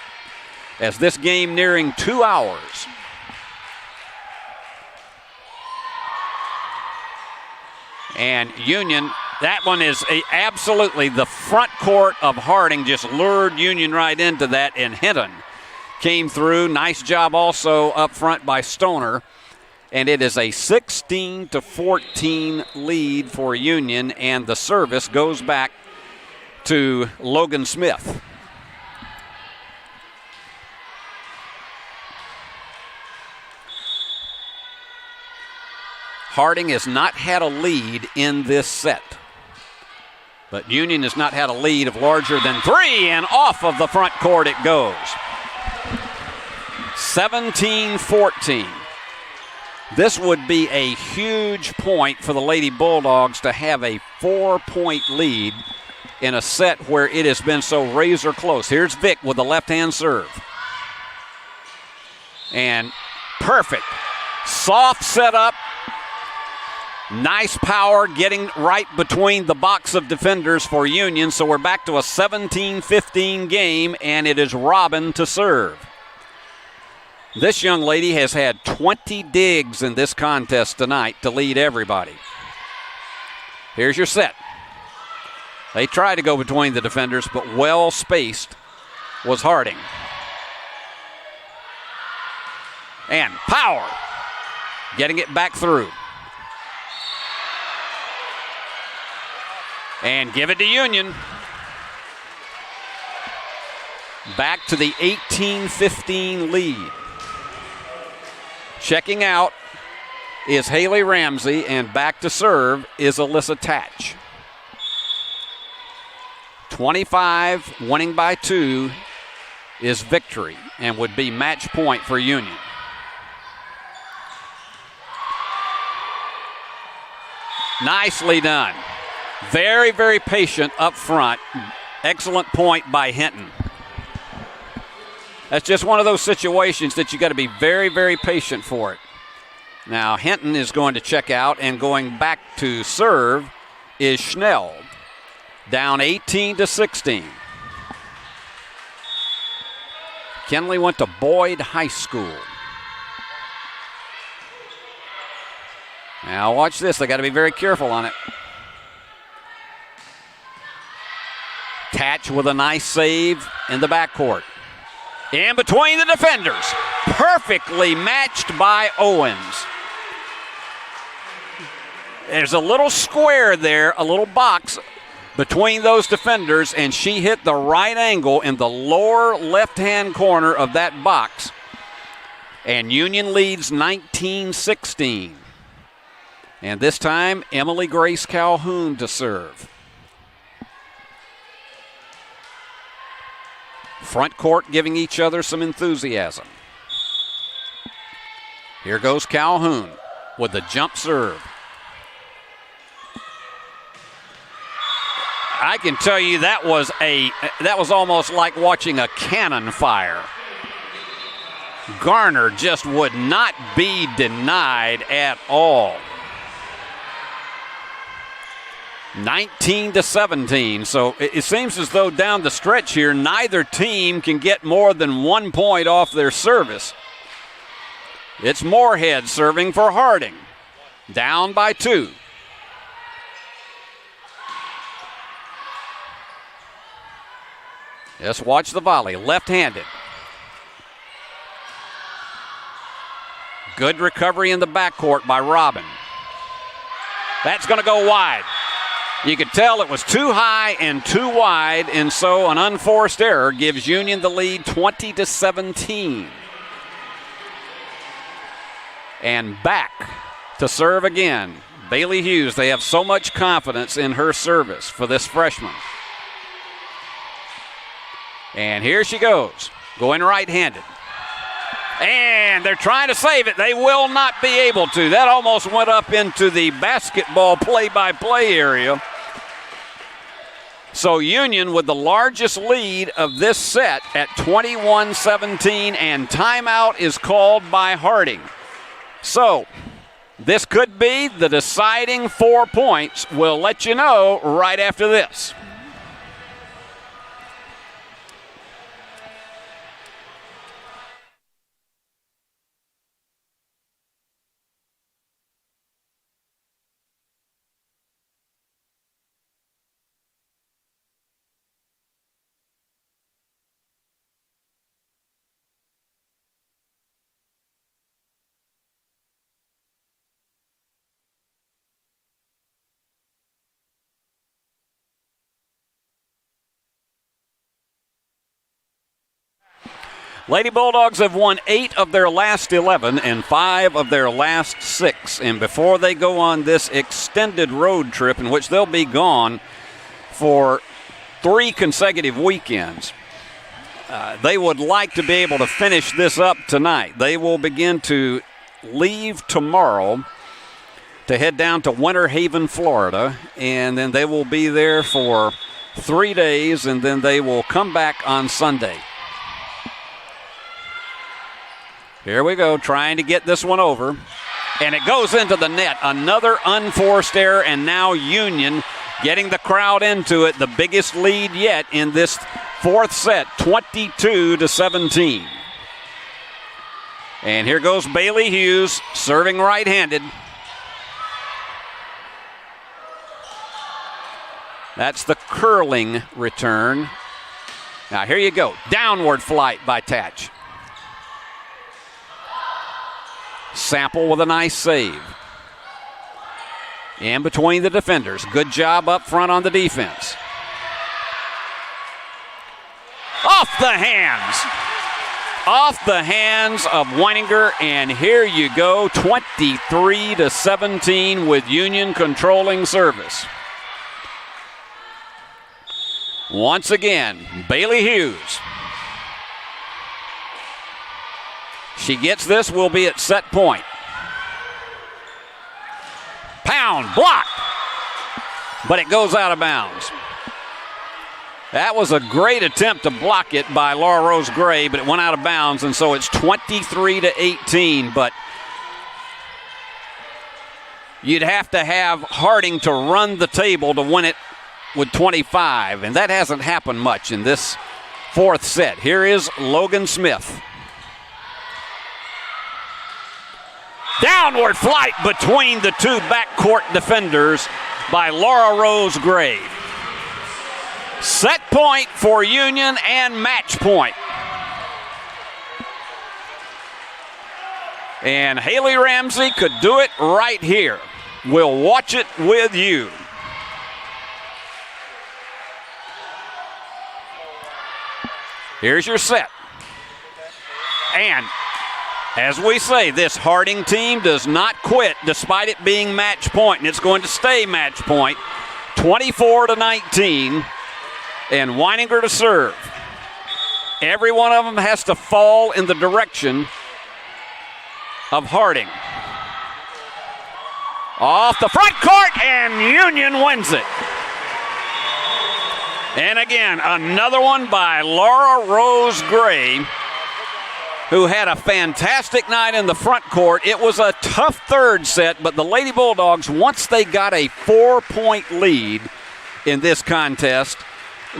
as this game nearing 2 hours. And Union, that one is absolutely the front court of Harding just lured Union right into that, and Hinton came through. Nice job also up front by Stoner. And it is a 16-14 lead for Union, and the service goes back to Logan Smith. Harding has not had a lead in this set, but Union has not had a lead of larger than 3, and off of the front court it goes. 17-14. This would be a huge point for the Lady Bulldogs to have a 4-point lead in a set where it has been so razor close. Here's Vick with the left-hand serve. And perfect. Soft setup. Nice power getting right between the box of defenders for Union. So we're back to a 17-15 game, and it is Robin to serve. This young lady has had 20 digs in this contest tonight to lead everybody. Here's your set. They tried to go between the defenders, but well spaced was Harding. And power, getting it back through. And give it to Union. Back to the 18-15 lead. Checking out is Haley Ramsey, and back to serve is Alyssa Tatch. 25, winning by 2, is victory and would be match point for Union. Nicely done. Very, very patient up front. Excellent point by Hinton. That's just one of those situations that you got to be very, very patient for it. Now Hinton is going to check out, and going back to serve is Schnell. Down 18-16. Kenley went to Boyd High School. Now watch this. They got to be very careful on it. Tatch with a nice save in the backcourt. In between the defenders. Perfectly matched by Owens. There's a little square there, a little box between those defenders, and she hit the right angle in the lower left-hand corner of that box. And Union leads 19-16. And this time, Emily Grace Calhoun to serve. Front court giving each other some enthusiasm. Here goes Calhoun with the jump serve. I can tell you that was almost like watching a cannon fire. Garner just would not be denied at all. 19-17. So it seems as though down the stretch here, neither team can get more than 1 point off their service. It's Moorhead serving for Harding. Down by 2. Just watch the volley. Left-handed. Good recovery in the backcourt by Robin. That's going to go wide. You could tell it was too high and too wide, and so an unforced error gives Union the lead 20-17. And back to serve again. Bailey Hughes, they have so much confidence in her service for this freshman. And here she goes, going right-handed. And they're trying to save it. They will not be able to. That almost went up into the basketball play-by-play area. So Union with the largest lead of this set at 21-17, and timeout is called by Harding. So this could be the deciding 4 points. We'll let you know right after this. Lady Bulldogs have won 8 of their last 11 and 5 of their last 6. And before they go on this extended road trip in which they'll be gone for 3 consecutive weekends, they would like to be able to finish this up tonight. They will begin to leave tomorrow to head down to Winter Haven, Florida, and then they will be there for 3 days, and then they will come back on Sunday. Here we go, trying to get this one over. And it goes into the net. Another unforced error, and now Union getting the crowd into it. The biggest lead yet in this 4th set, 22-17. And here goes Bailey Hughes, serving right-handed. That's the curling return. Now here you go, downward flight by Tatch. Sample with a nice save. In between the defenders. Good job up front on the defense. Off the hands. Off the hands of Weininger, and here you go, 23-17 with Union controlling service. Once again, Bailey Hughes. She gets this, will be at set point. Pound, block. But it goes out of bounds. That was a great attempt to block it by Laura Rose Gray, but it went out of bounds, and so it's 23-18. But you'd have to have Harding to run the table to win it with 25, and that hasn't happened much in this 4th set. Here is Logan Smith. Downward flight between the 2 backcourt defenders by Laura Rose Gray. Set point for Union and match point. And Haley Ramsey could do it right here. We'll watch it with you. Here's your set. And As we say, this Harding team does not quit despite it being match point, and it's going to stay match point. 24-19, and Weininger to serve. Every one of them has to fall in the direction of Harding. Off the front court, and Union wins it. And again, another one by Laura Rose Gray, who had a fantastic night in the front court. It was a tough third set, but the Lady Bulldogs, once they got a 4-point lead in this contest,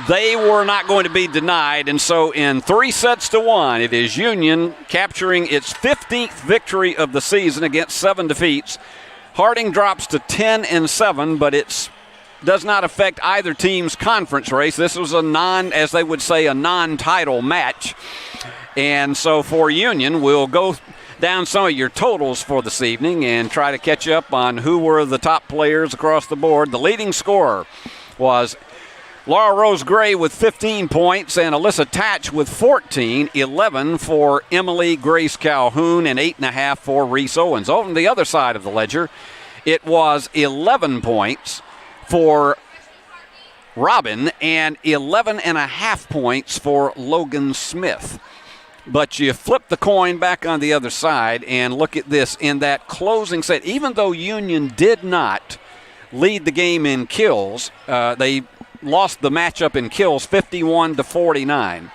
they were not going to be denied. And so in 3-1, it is Union capturing its 15th victory of the season against 7 defeats. Harding drops to 10-7, but it does not affect either team's conference race. This was a non-title match. And so for Union, we'll go down some of your totals for this evening and try to catch up on who were the top players across the board. The leading scorer was Laura Rose Gray with 15 points and Alyssa Tatch with 14, 11 for Emily Grace Calhoun, and 8.5 for Reese Owens. On the other side of the ledger, it was 11 points for Robin and 11.5 points for Logan Smith. But you flip the coin back on the other side and look at this. In that closing set, even though Union did not lead the game in kills, they lost the matchup in kills 51-49.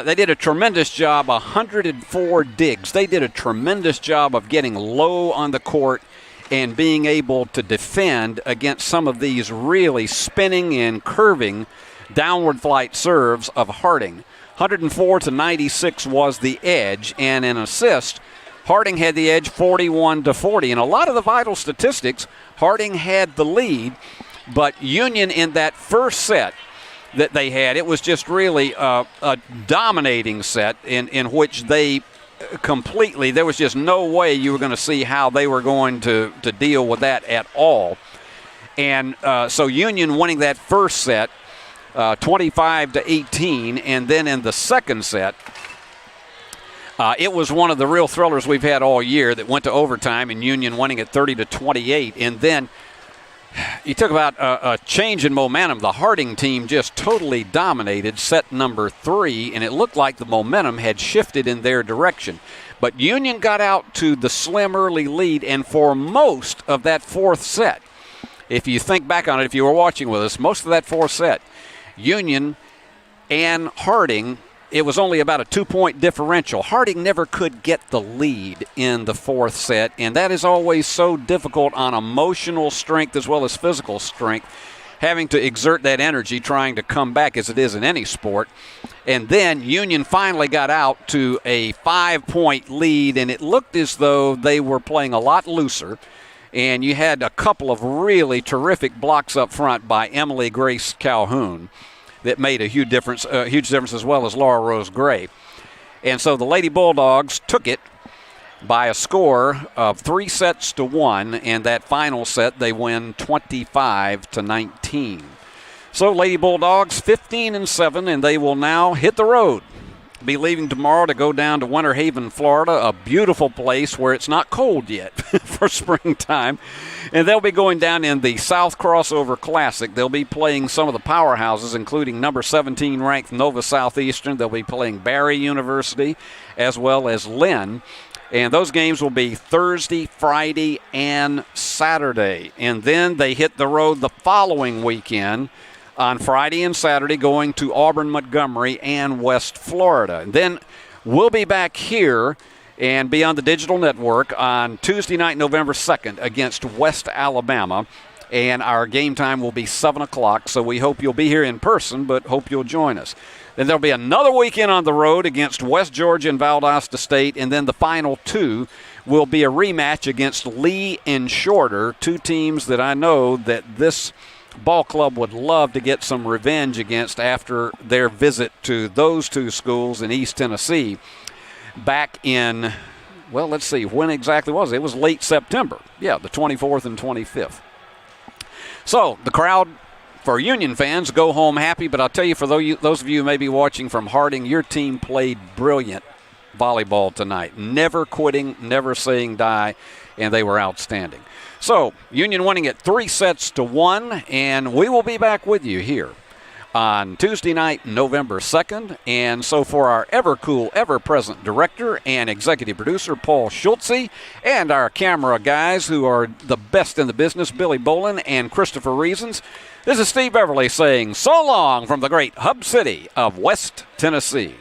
They did a tremendous job, 104 digs. They did a tremendous job of getting low on the court and being able to defend against some of these really spinning and curving downward flight serves of Harding. 104-96 was the edge, and in assist, Harding had the edge 41-40. In a lot of the vital statistics, Harding had the lead, but Union in that first set that they had, it was just really a dominating set in which they completely, there was just no way you were going to see how they were going to deal with that at all. And so Union winning that first set, 25-18, and then in the second set, it was one of the real thrillers we've had all year that went to overtime, and Union winning at 30-28. And then you talk about a change in momentum. The Harding team just totally dominated set number 3, and it looked like the momentum had shifted in their direction. But Union got out to the slim early lead, and for most of that fourth set, if you think back on it, if you were watching with us, most of that fourth set, Union and Harding, it was only about a 2-point differential. Harding never could get the lead in the fourth set, and that is always so difficult on emotional strength as well as physical strength, having to exert that energy trying to come back as it is in any sport. And then Union finally got out to a 5-point lead, and it looked as though they were playing a lot looser. And you had a couple of really terrific blocks up front by Emily Grace Calhoun that made a huge difference as well as Laura Rose Gray. And so the Lady Bulldogs took it by a score of 3-1, and that final set they win 25-19. So Lady Bulldogs 15-7, and they will now hit the road. Be leaving tomorrow to go down to Winter Haven, Florida, a beautiful place where it's not cold yet for springtime. And they'll be going down in the South Crossover Classic. They'll be playing some of the powerhouses, including number 17 ranked Nova Southeastern. They'll be playing Barry University as well as Lynn. And those games will be Thursday, Friday, and Saturday. And then they hit the road the following weekend on Friday and Saturday, going to Auburn, Montgomery, and West Florida. And then we'll be back here and be on the digital network on Tuesday night, November 2nd, against West Alabama. And our game time will be 7 o'clock, so we hope you'll be here in person, but hope you'll join us. Then there'll be another weekend on the road against West Georgia and Valdosta State, and then the final two will be a rematch against Lee and Shorter, two teams that I know that this ball club would love to get some revenge against after their visit to those two schools in East Tennessee back in, well, let's see, when exactly was it? It was late September. Yeah, the 24th and 25th. So the crowd for Union fans go home happy, but I'll tell you, for those of you who may be watching from Harding, your team played brilliant volleyball tonight. Never quitting, never saying die, and they were outstanding. So, Union winning it 3-1, and we will be back with you here on Tuesday night, November 2nd. And so for our ever-cool, ever-present director and executive producer, Paul Schultze, and our camera guys who are the best in the business, Billy Bolin and Christopher Reasons, this is Steve Beverly saying so long from the great hub city of West Tennessee.